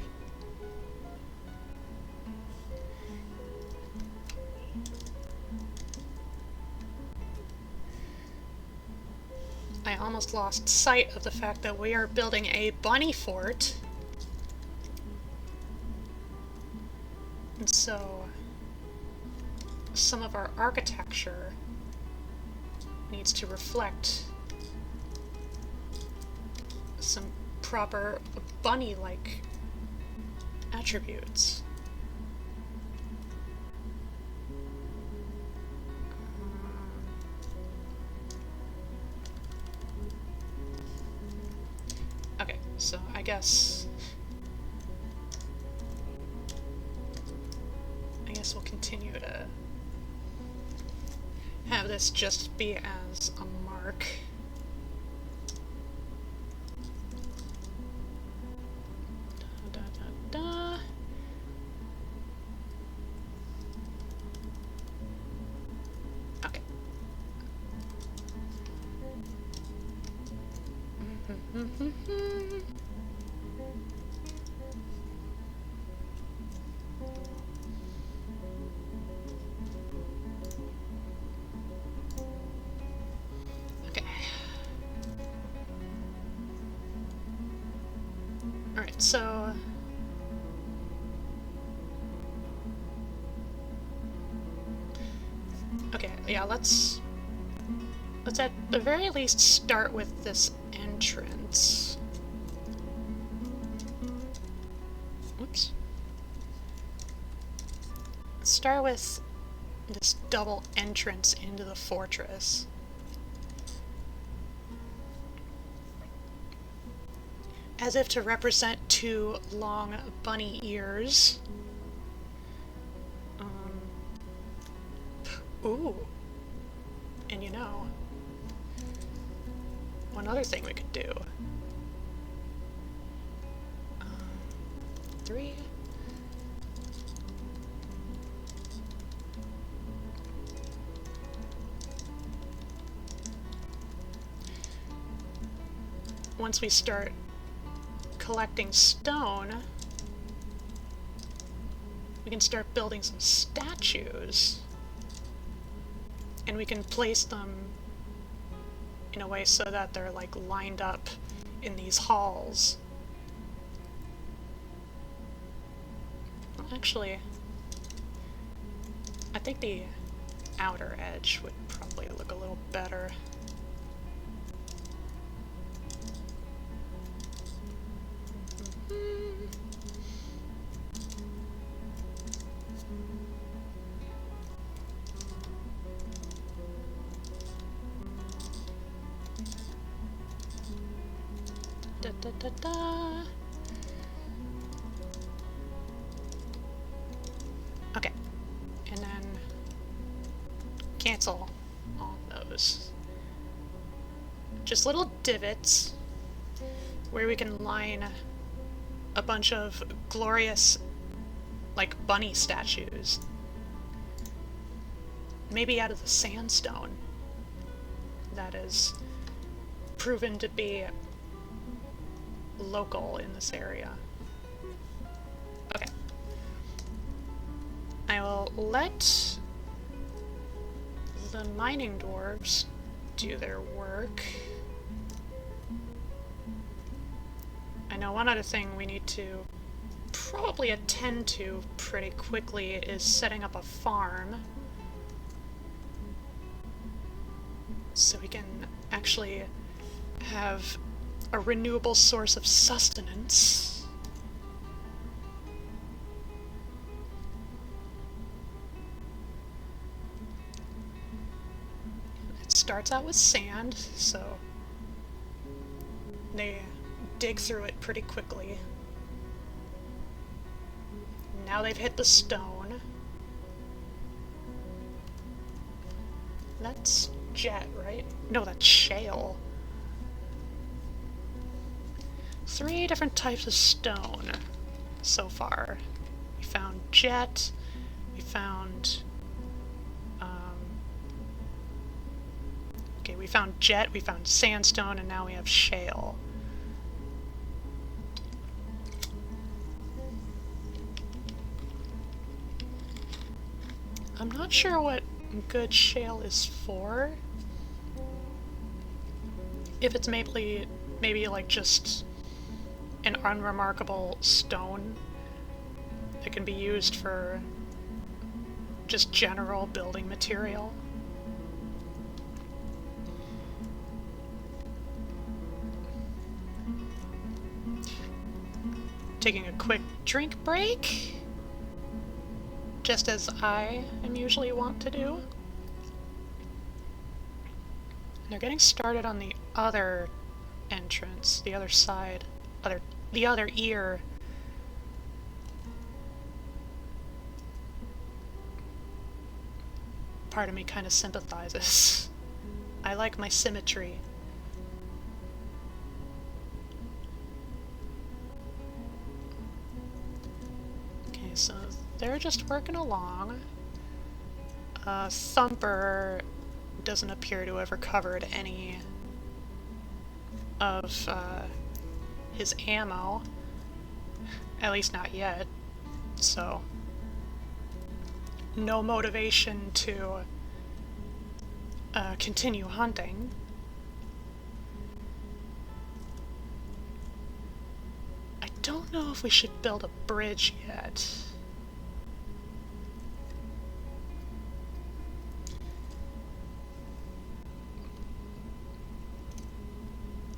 I almost lost sight of the fact that we are building a bunny fort. And so some of our architecture needs to reflect some proper bunny-like attributes. Okay, so I guess we'll continue to have this just be as a mark. Da, da, da, da. Okay. Alright, so okay, yeah, let's at the very least start with this entrance. Whoops. Let's start with this double entrance into the fortress. As if to represent two long bunny ears. Ooh. And you know, one other thing we could do. 3. Once we start collecting stone, we can start building some statues, and we can place them in a way so that they're like lined up in these halls. Well, actually, I think the outer edge would probably look a little better. Da, da, da, da. Okay, and then cancel all those. Just little divots where we can line a bunch of glorious, like, bunny statues. Maybe out of the sandstone that is proven to be local in this area. Okay. I will let the mining dwarves do their work. I know one other thing we need to probably attend to pretty quickly is setting up a farm, so we can actually have a renewable source of sustenance. It starts out with sand, so they dig through it pretty quickly. Now they've hit the stone. That's jet, right? No, that's shale. 3 different types of stone so far. We found jet, we found... okay, we found jet, we found sandstone, and now we have shale. I'm not sure what good shale is for. If it's maybe like just an unremarkable stone that can be used for just general building material. Taking a quick drink break, just as I am usually wont to do. They're getting started on the other entrance, the other side, the other ear. Part of me kind of sympathizes. I like my symmetry. Okay, so they're just working along. Thumper doesn't appear to have recovered any of his ammo, at least not yet, so no motivation to continue hunting. I don't know if we should build a bridge yet.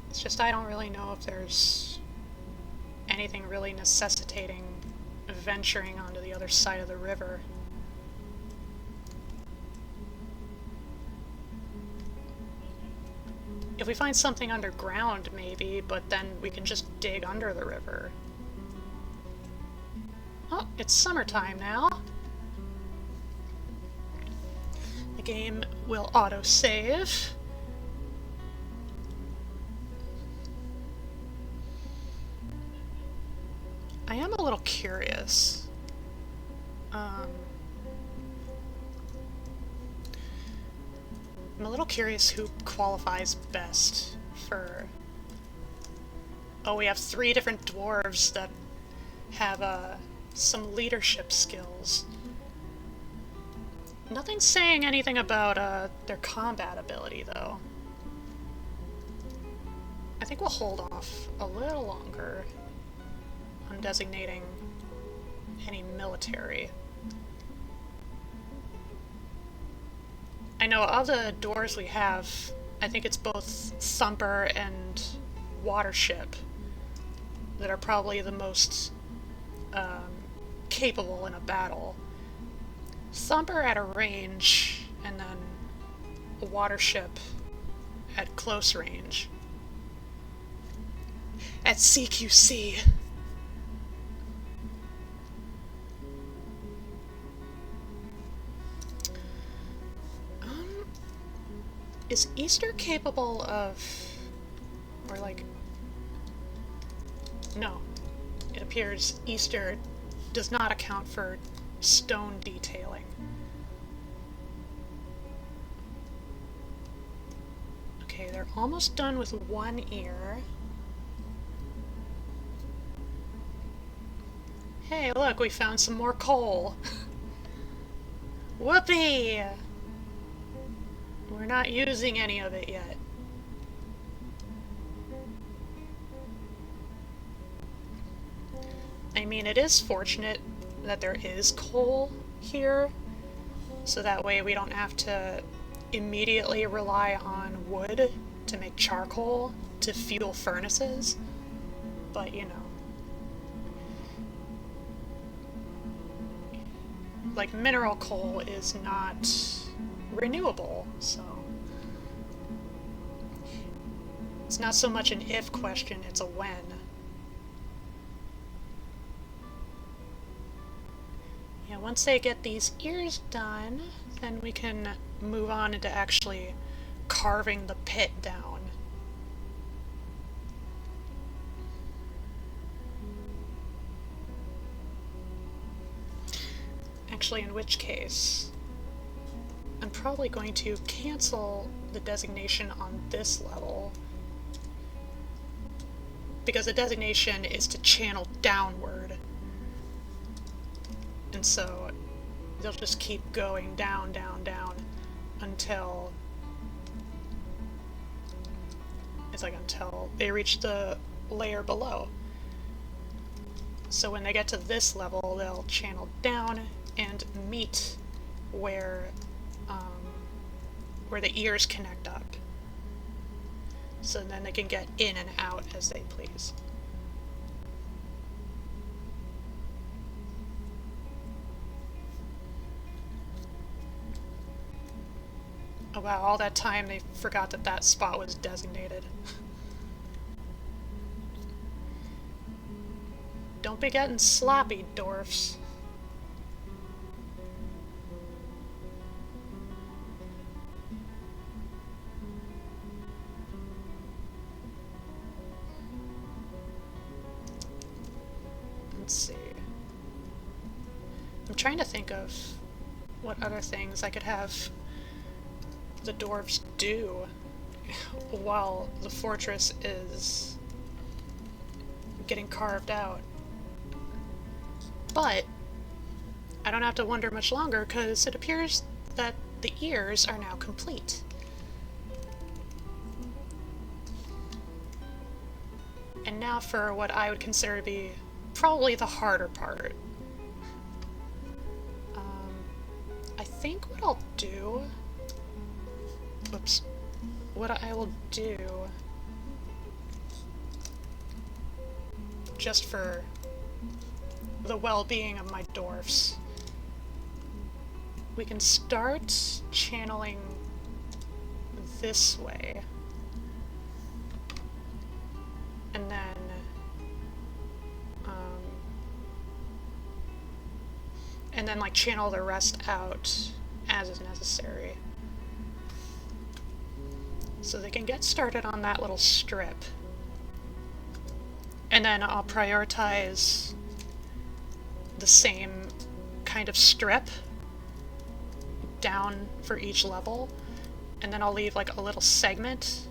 It's just I don't really know if there's anything really necessitating venturing onto the other side of the river. If we find something underground, maybe, but then we can just dig under the river. Oh, it's summertime now. The game will auto-save. I am a little curious. I'm a little curious who qualifies best for... Oh, we have 3 different dwarves that have some leadership skills. Nothing's saying anything about their combat ability, though. I think we'll hold off a little longer on designating any military. I know of the dwarves we have, I think it's both Thumper and Watership that are probably the most capable in a battle. Thumper at a range, and then Watership at close range. At CQC. Is Easter capable of... or like... No. It appears Easter does not account for stone detailing. Okay, they're almost done with one ear. Hey, look, we found some more coal. Whoopee! We're not using any of it yet. I mean, it is fortunate that there is coal here, so that way we don't have to immediately rely on wood to make charcoal to fuel furnaces, but you know. Like, mineral coal is not renewable, so it's not so much an if question, it's a when. Yeah, once they get these ears done, then we can move on into actually carving the pit down. Actually, in which case, I'm probably going to cancel the designation on this level, because the designation is to channel downward, and so they'll just keep going down, down, down until until they reach the layer below. So when they get to this level, they'll channel down and meet where the ears connect up. So then they can get in and out as they please. Oh wow, all that time they forgot that that spot was designated. Don't be getting sloppy, dwarfs. Let's see. I'm trying to think of what other things I could have the dwarves do while the fortress is getting carved out. But I don't have to wonder much longer, because it appears that the ears are now complete. And now for what I would consider to be probably the harder part. I think what I'll do... Whoops. What I will do, just for the well-being of my dwarfs, we can start channeling this way, and then like channel the rest out as is necessary. So they can get started on that little strip. And then I'll prioritize the same kind of strip down for each level. And then I'll leave like a little segment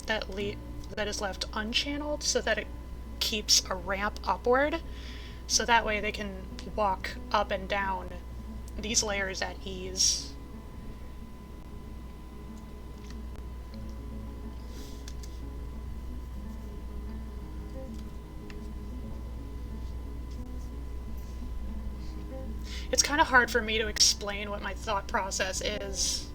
that is left unchanneled so that it keeps a ramp upward. So that way they can walk up and down these layers at ease. It's kind of hard for me to explain what my thought process is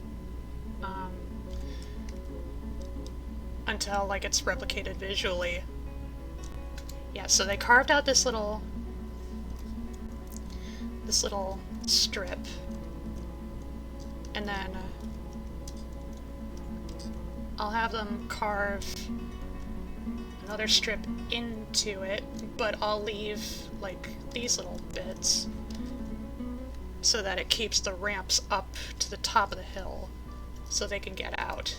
until like it's replicated visually. Yeah, so they carved out this little strip, and then I'll have them carve another strip into it, but I'll leave like these little bits so that it keeps the ramps up to the top of the hill so they can get out.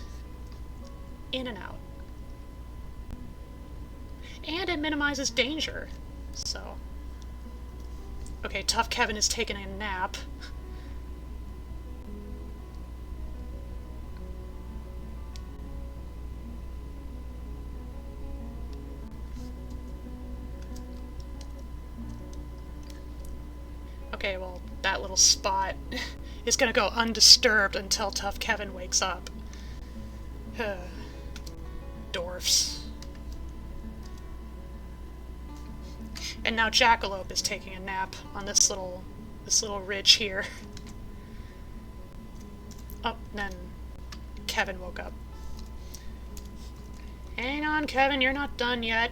In and out. And it minimizes danger, so... Okay, Tough Kevin is taking a nap. Okay, well, that little spot is gonna go undisturbed until Tough Kevin wakes up. Dwarfs. And now Jackalope is taking a nap on this little ridge here. Oh, then Kevin woke up. Hang on, Kevin, you're not done yet.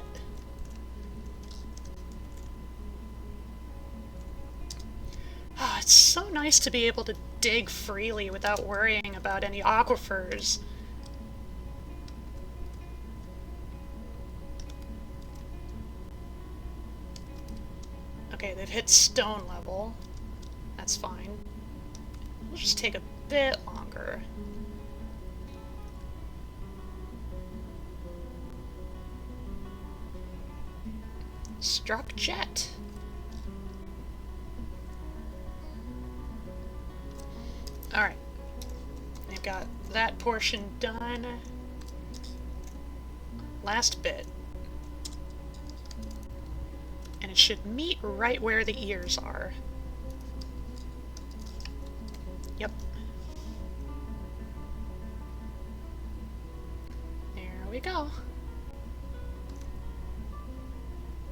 Ah, it's so nice to be able to dig freely without worrying about any aquifers. Okay, they've hit stone level. That's fine. It'll just take a bit longer. Struck jet. Alright. They've got that portion done. Last bit. And it should meet right where the ears are. Yep. There we go.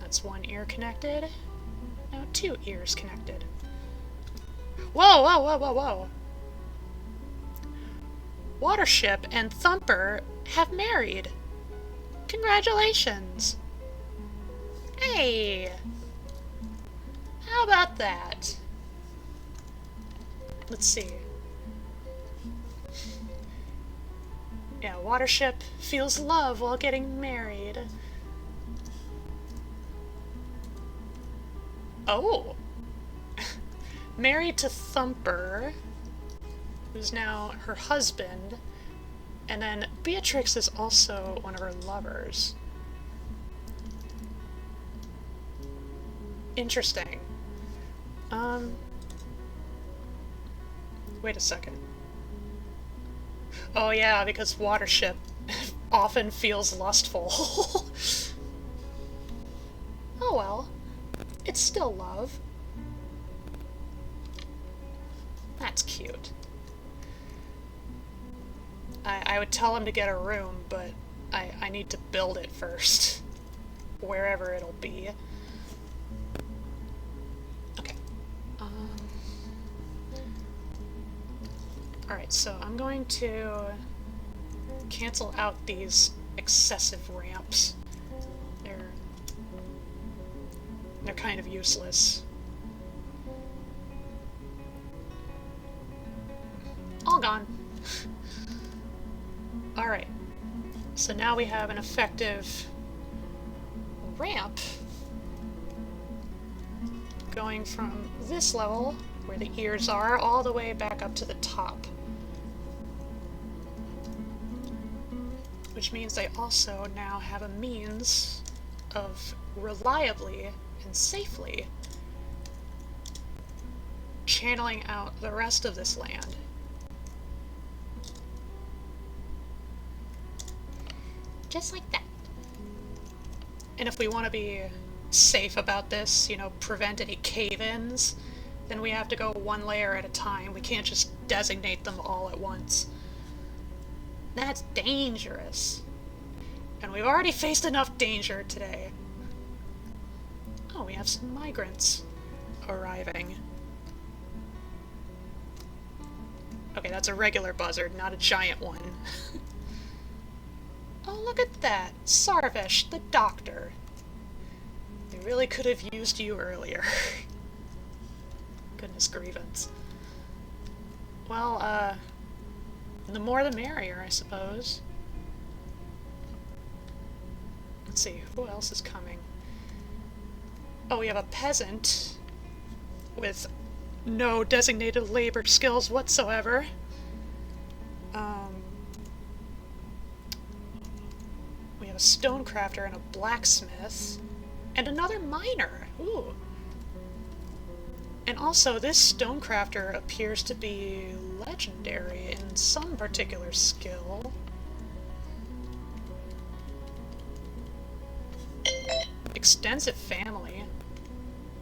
That's one ear connected. Now 2 ears connected. Whoa, whoa, whoa, whoa, whoa. Watership and Thumper have married. Congratulations. Hey! How about that? Let's see. Yeah, Watership feels love while getting married. Oh! Married to Thumper, who's now her husband, and then Beatrix is also one of her lovers. Interesting. Wait a second. Oh yeah, because Watership often feels lustful. Oh well. It's still love. That's cute. I would tell him to get a room, but I need to build it first. Wherever it'll be. Okay. Alright, so I'm going to cancel out these excessive ramps. They're kind of useless. All gone. Alright, so now we have an effective ramp going from this level, where the ears are, all the way back up to the top. Which means I also now have a means of reliably and safely channeling out the rest of this land. Just like that. And if we want to be safe about this, you know, prevent any cave-ins, then we have to go one layer at a time. We can't just designate them all at once. That's dangerous. And we've already faced enough danger today. Oh, we have some migrants arriving. Okay, that's a regular buzzard, not a giant one. Oh, look at that! Sarvesh, the doctor. They really could have used you earlier. Goodness grievance. Well, the more the merrier, I suppose. Let's see, who else is coming? Oh, we have a peasant with no designated labor skills whatsoever. We have a stonecrafter and a blacksmith, and another miner. Ooh. And also, this stonecrafter appears to be legendary in some particular skill. Extensive family.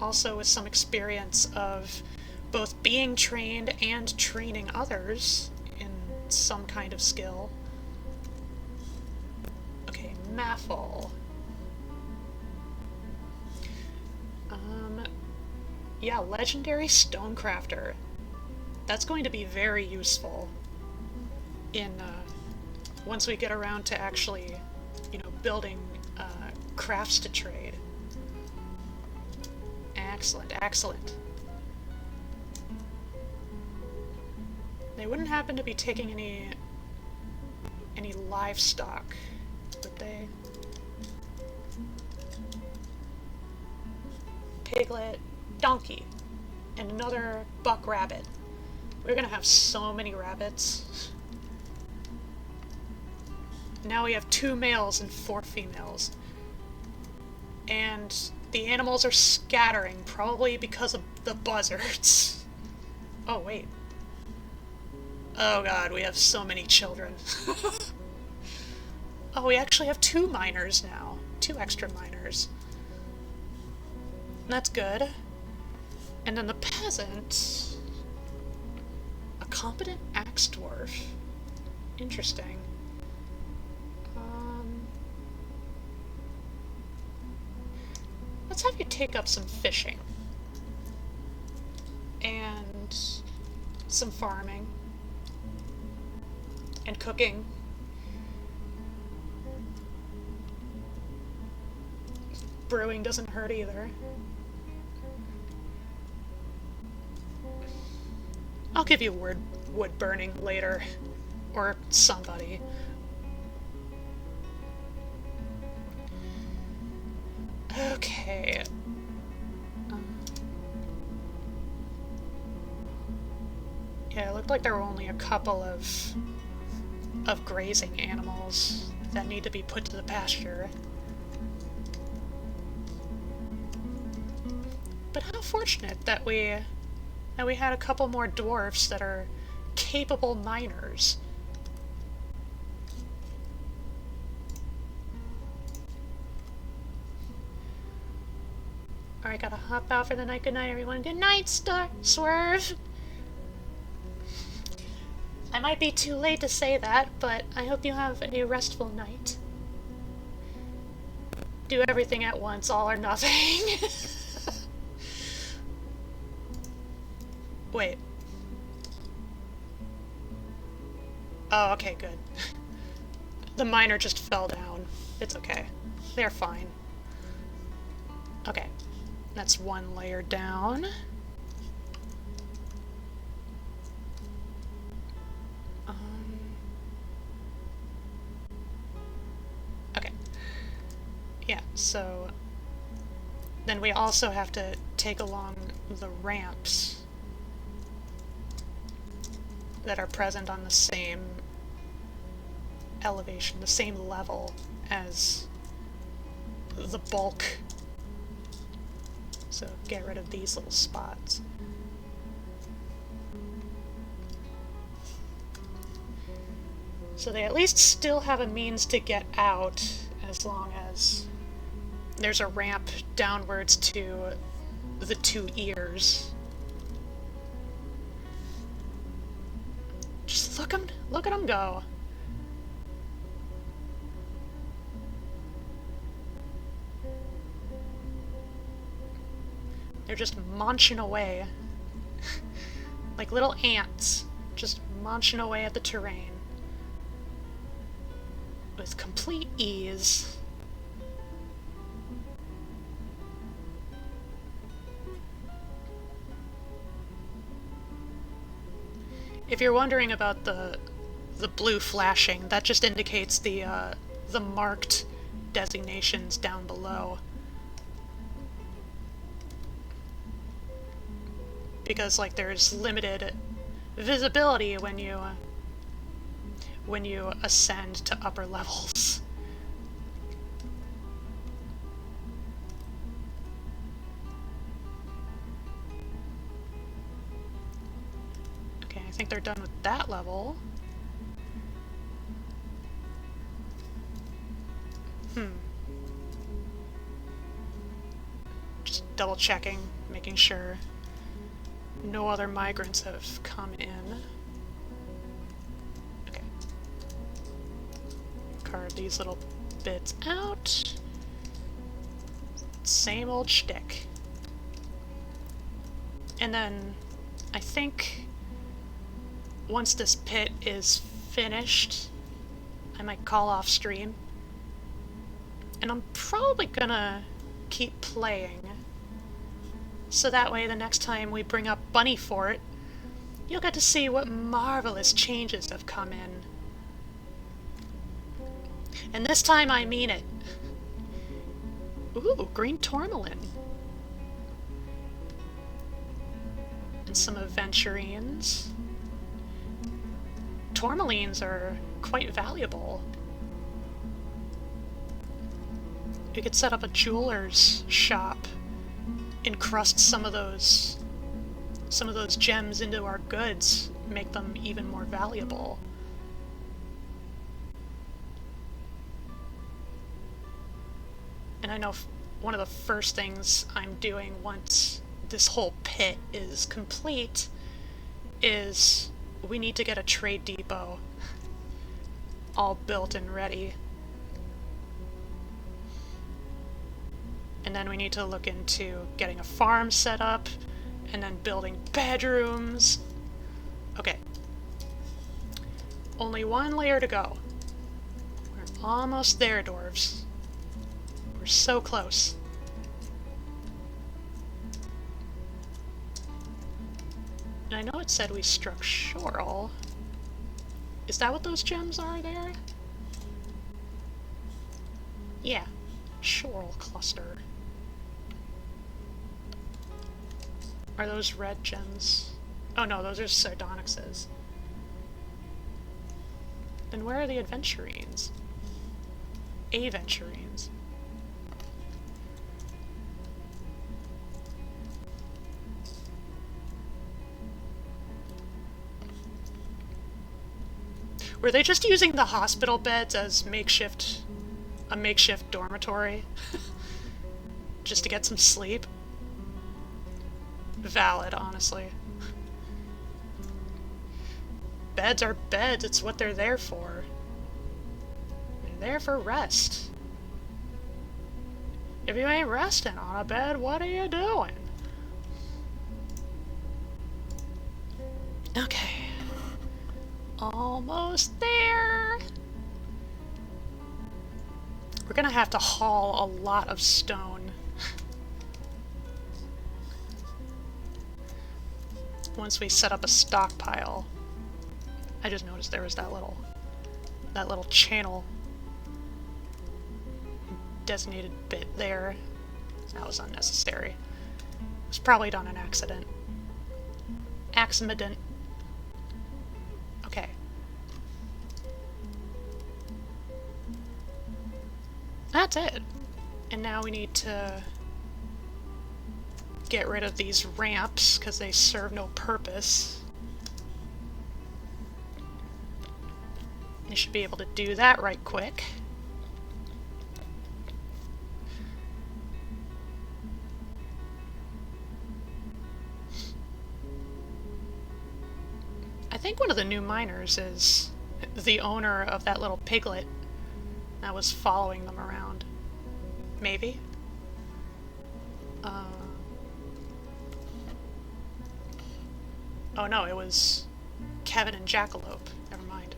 Also with some experience of both being trained and training others in some kind of skill. Okay, Maffle. Yeah, legendary stonecrafter. That's going to be very useful in, once we get around to actually, you know, building crafts to trade. Excellent, excellent. They wouldn't happen to be taking any livestock, would they? Piglet, donkey, and another buck rabbit. We're gonna have so many rabbits. Now we have 2 males and 4 females. And the animals are scattering, probably because of the buzzards. Oh, wait. Oh god, we have so many children. Oh, we actually have 2 miners now. 2 extra miners. That's good. And then the peasant... A competent axe dwarf. Interesting. Let's have you take up some fishing. And some farming. And cooking. Brewing doesn't hurt either. I'll give you wood burning later. Or somebody. Okay. Yeah, it looked like there were only a couple of grazing animals that need to be put to the pasture. But how fortunate that we had a couple more dwarfs that are capable miners. Alright, gotta hop out for the night. Good night, everyone. Good night, Swerve! I might be too late to say that, but I hope you have a restful night. Do everything at once, all or nothing. Wait. Oh, okay, good. The miner just fell down. It's okay. They're fine. Okay. That's 1 layer down. Okay. Yeah, so then we also have to take along the ramps that are present on the same elevation, the same level as the bulk. So get rid of these little spots. So they at least still have a means to get out as long as there's a ramp downwards to the 2 ears. Just look at them go. They're just munching away. Like little ants, just munching away at the terrain. With complete ease. If you're wondering about the blue flashing, that just indicates the marked designations down below. Because like there's limited visibility when you ascend to upper levels. Okay, I think they're done with that level. Just double checking, making sure no other migrants have come in. Okay. Carve these little bits out. Same old shtick. And then I think once this pit is finished, I might call off stream And I'm probably gonna keep playing, so that way the next time we bring up Bunny Fort, you'll get to see what marvelous changes have come in. And this time I mean it. Ooh, green tourmaline. And some aventurines. Tourmalines are quite valuable. We could set up a jeweler's shop, encrust some of those gems into our goods, make them even more valuable. And I know one of the first things I'm doing once this whole pit is complete is we need to get a trade depot all built and ready. And then we need to look into getting a farm set up, and then building bedrooms. Okay. Only one layer to go. We're almost there, dwarves. We're so close. And I know it said we struck Shoral. Is that what those gems are there? Yeah. Shoral cluster. Are those red gems? Oh no, those are sardonyxes. Then where are the aventurines? Aventurines. Were they just using the hospital beds as a makeshift dormitory? Just to get some sleep? Valid, honestly. Beds are beds, it's what they're there for. They're there for rest. If you ain't resting on a bed, what are you doing? Okay. Almost there. We're gonna have to haul a lot of stone. Once we set up a stockpile. I just noticed there was that little channel designated bit there. That was unnecessary. It was probably done an accident. Accident. Okay. That's it. And now we need to get rid of these ramps, because they serve no purpose. You should be able to do that right quick. I think one of the new miners is the owner of that little piglet that was following them around. Maybe? Oh no, it was Kevin and Jackalope. Never mind.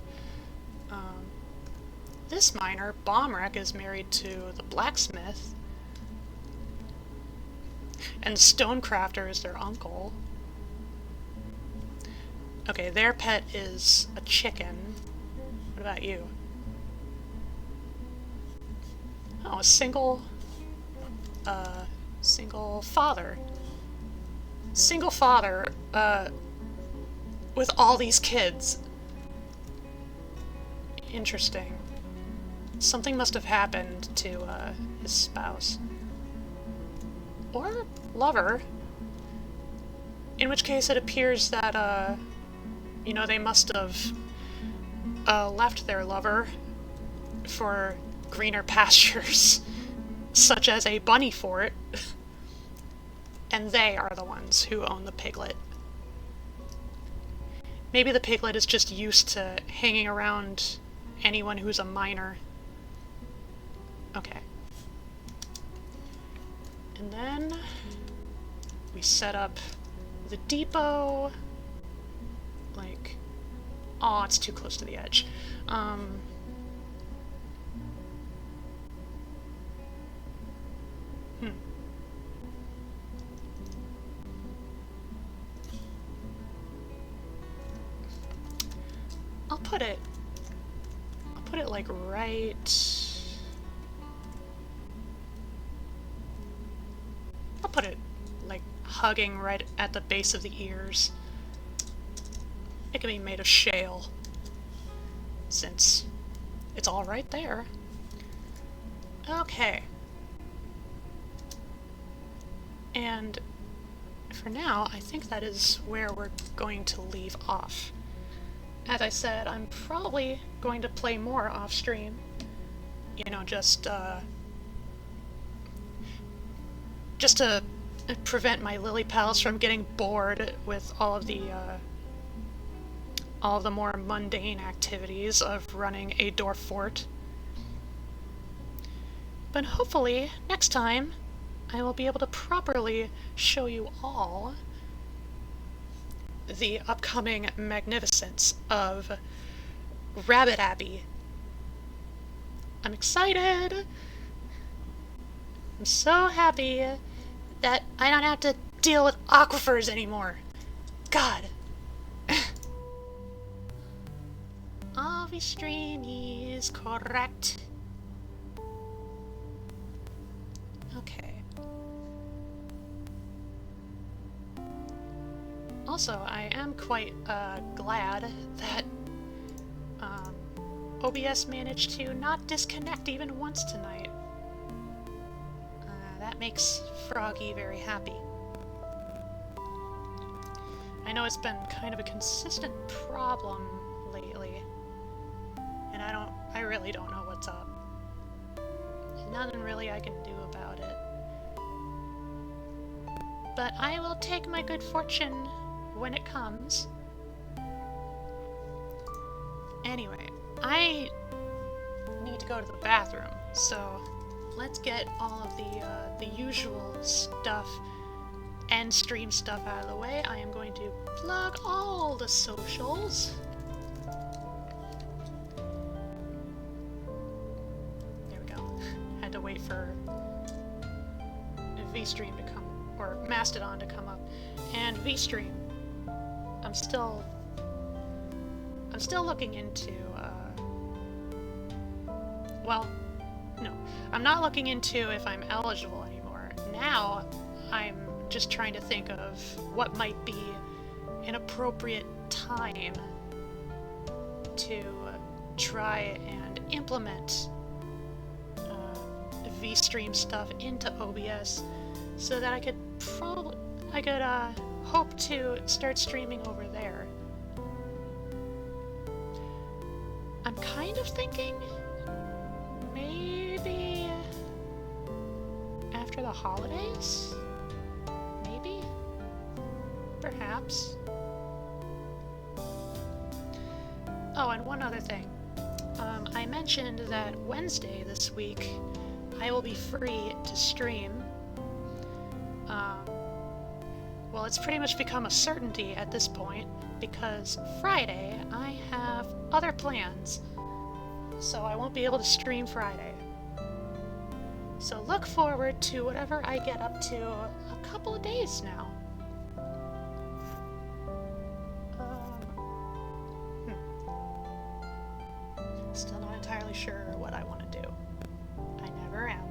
This miner, Bombwreck, is married to the blacksmith. And the Stonecrafter is their uncle. Okay, their pet is a chicken. What about you? Oh, a single father. Single father, with all these kids. Interesting. Something must have happened to, his spouse. Or lover. In which case it appears that, you know, they must have, left their lover for greener pastures, such as a bunny fort, and they are the ones who own the piglet. Maybe the piglet is just used to hanging around anyone who's a miner. Okay. And then we set up the depot, like, oh, it's too close to the edge. I'll put it like right... I'll put it like hugging right at the base of the ears. It can be made of shale, since it's all right there. Okay. And for now, I think that is where we're going to leave off. As I said, I'm probably going to play more off-stream. You know, just to prevent my lily pals from getting bored with all of the more mundane activities of running a dwarf fort. But hopefully, next time, I will be able to properly show you all the upcoming magnificence of Rabbit Abbey. I'm excited! I'm so happy that I don't have to deal with aquifers anymore. God. Avi stream is correct. Okay. Also, I am quite glad that OBS managed to not disconnect even once tonight. That makes Froggy very happy. I know it's been kind of a consistent problem lately, and I really don't know what's up. There's nothing really I can do about it. But I will take my good fortune when it comes. Anyway, I need to go to the bathroom, so let's get all of the usual stuff and stream stuff out of the way. I am going to plug all the socials. There we go. Had to wait for VStream to come, or Mastodon to come up. And VStream, I'm still looking into, well, no, I'm not looking into if I'm eligible anymore. Now, I'm just trying to think of what might be an appropriate time to try and implement VStream stuff into OBS so that I could hope to start streaming over there. I'm kind of thinking maybe after the holidays? Maybe? Perhaps. Oh, and one other thing. I mentioned that Wednesday this week I will be free to stream. Well, it's pretty much become a certainty at this point, because Friday I have other plans, so I won't be able to stream Friday. So look forward to whatever I get up to a couple of days now. Still not entirely sure what I want to do. I never am,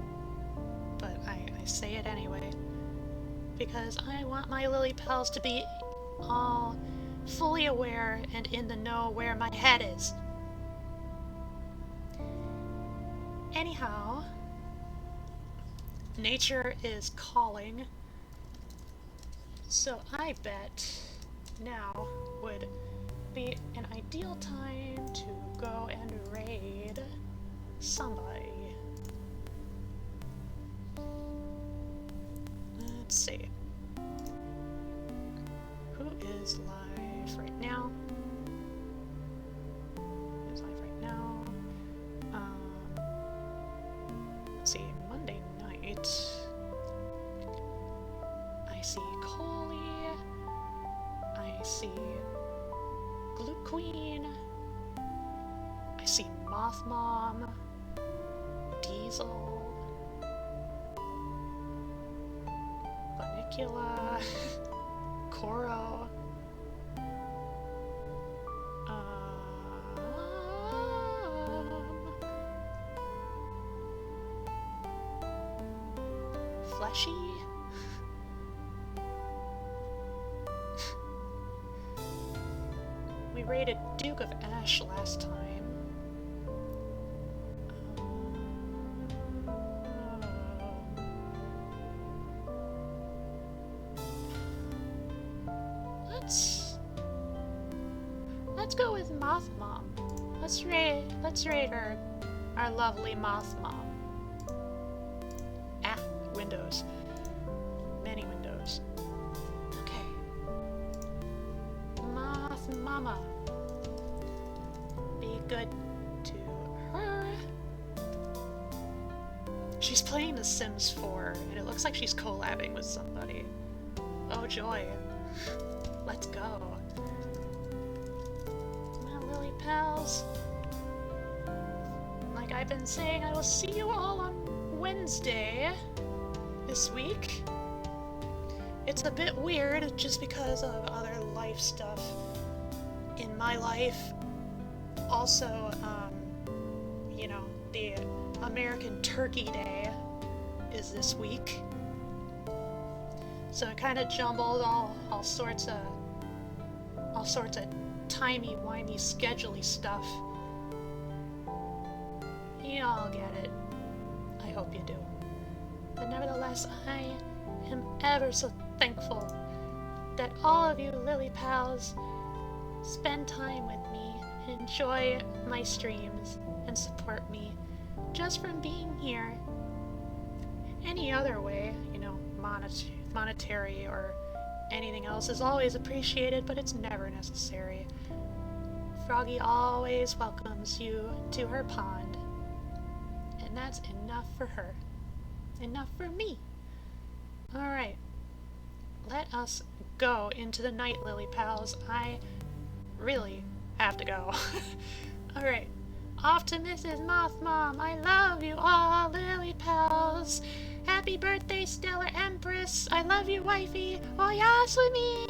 but I say it anyway, because I want my lily pals to be all fully aware and in the know where my head is. Anyhow, nature is calling, so I bet now would be an ideal time to go and raid somebody. Let's see. Who is live right now? Who's live right now? Let's see, Monday night. I see Coley. I see Glue Queen. I see Moth Mom. Diesel. Banicula. Coro. fleshy. We raided Duke of Ash last time. Let's go with Moth Mom. Let's raid our lovely Moth Mom. Ah, windows. Many windows. Okay. Moth Mama. Be good to her. She's playing The Sims 4, and it looks like she's collabing with somebody. Oh joy. Let's go. My lily pals. Like I've been saying, I will see you all on Wednesday this week. It's a bit weird just because of other life stuff in my life. Also, you know, the American Turkey Day is this week. So it kind of jumbled all sorts of timey-wimey, schedule-y stuff. You all get it. I hope you do. But nevertheless, I am ever so thankful that all of you Lily pals spend time with me, enjoy my streams, and support me just from being here. Any other way, you know, monetary or anything else is always appreciated, but it's never necessary. Froggy always welcomes you to her pond, and that's enough for her. Enough for me. Alright, let us go into the night, Lily pals. I really have to go. Alright, off to Mrs. Moth Mom. I love you all, Lily pals. Happy birthday, Stellar Empress! I love you, wifey! Oyasumi!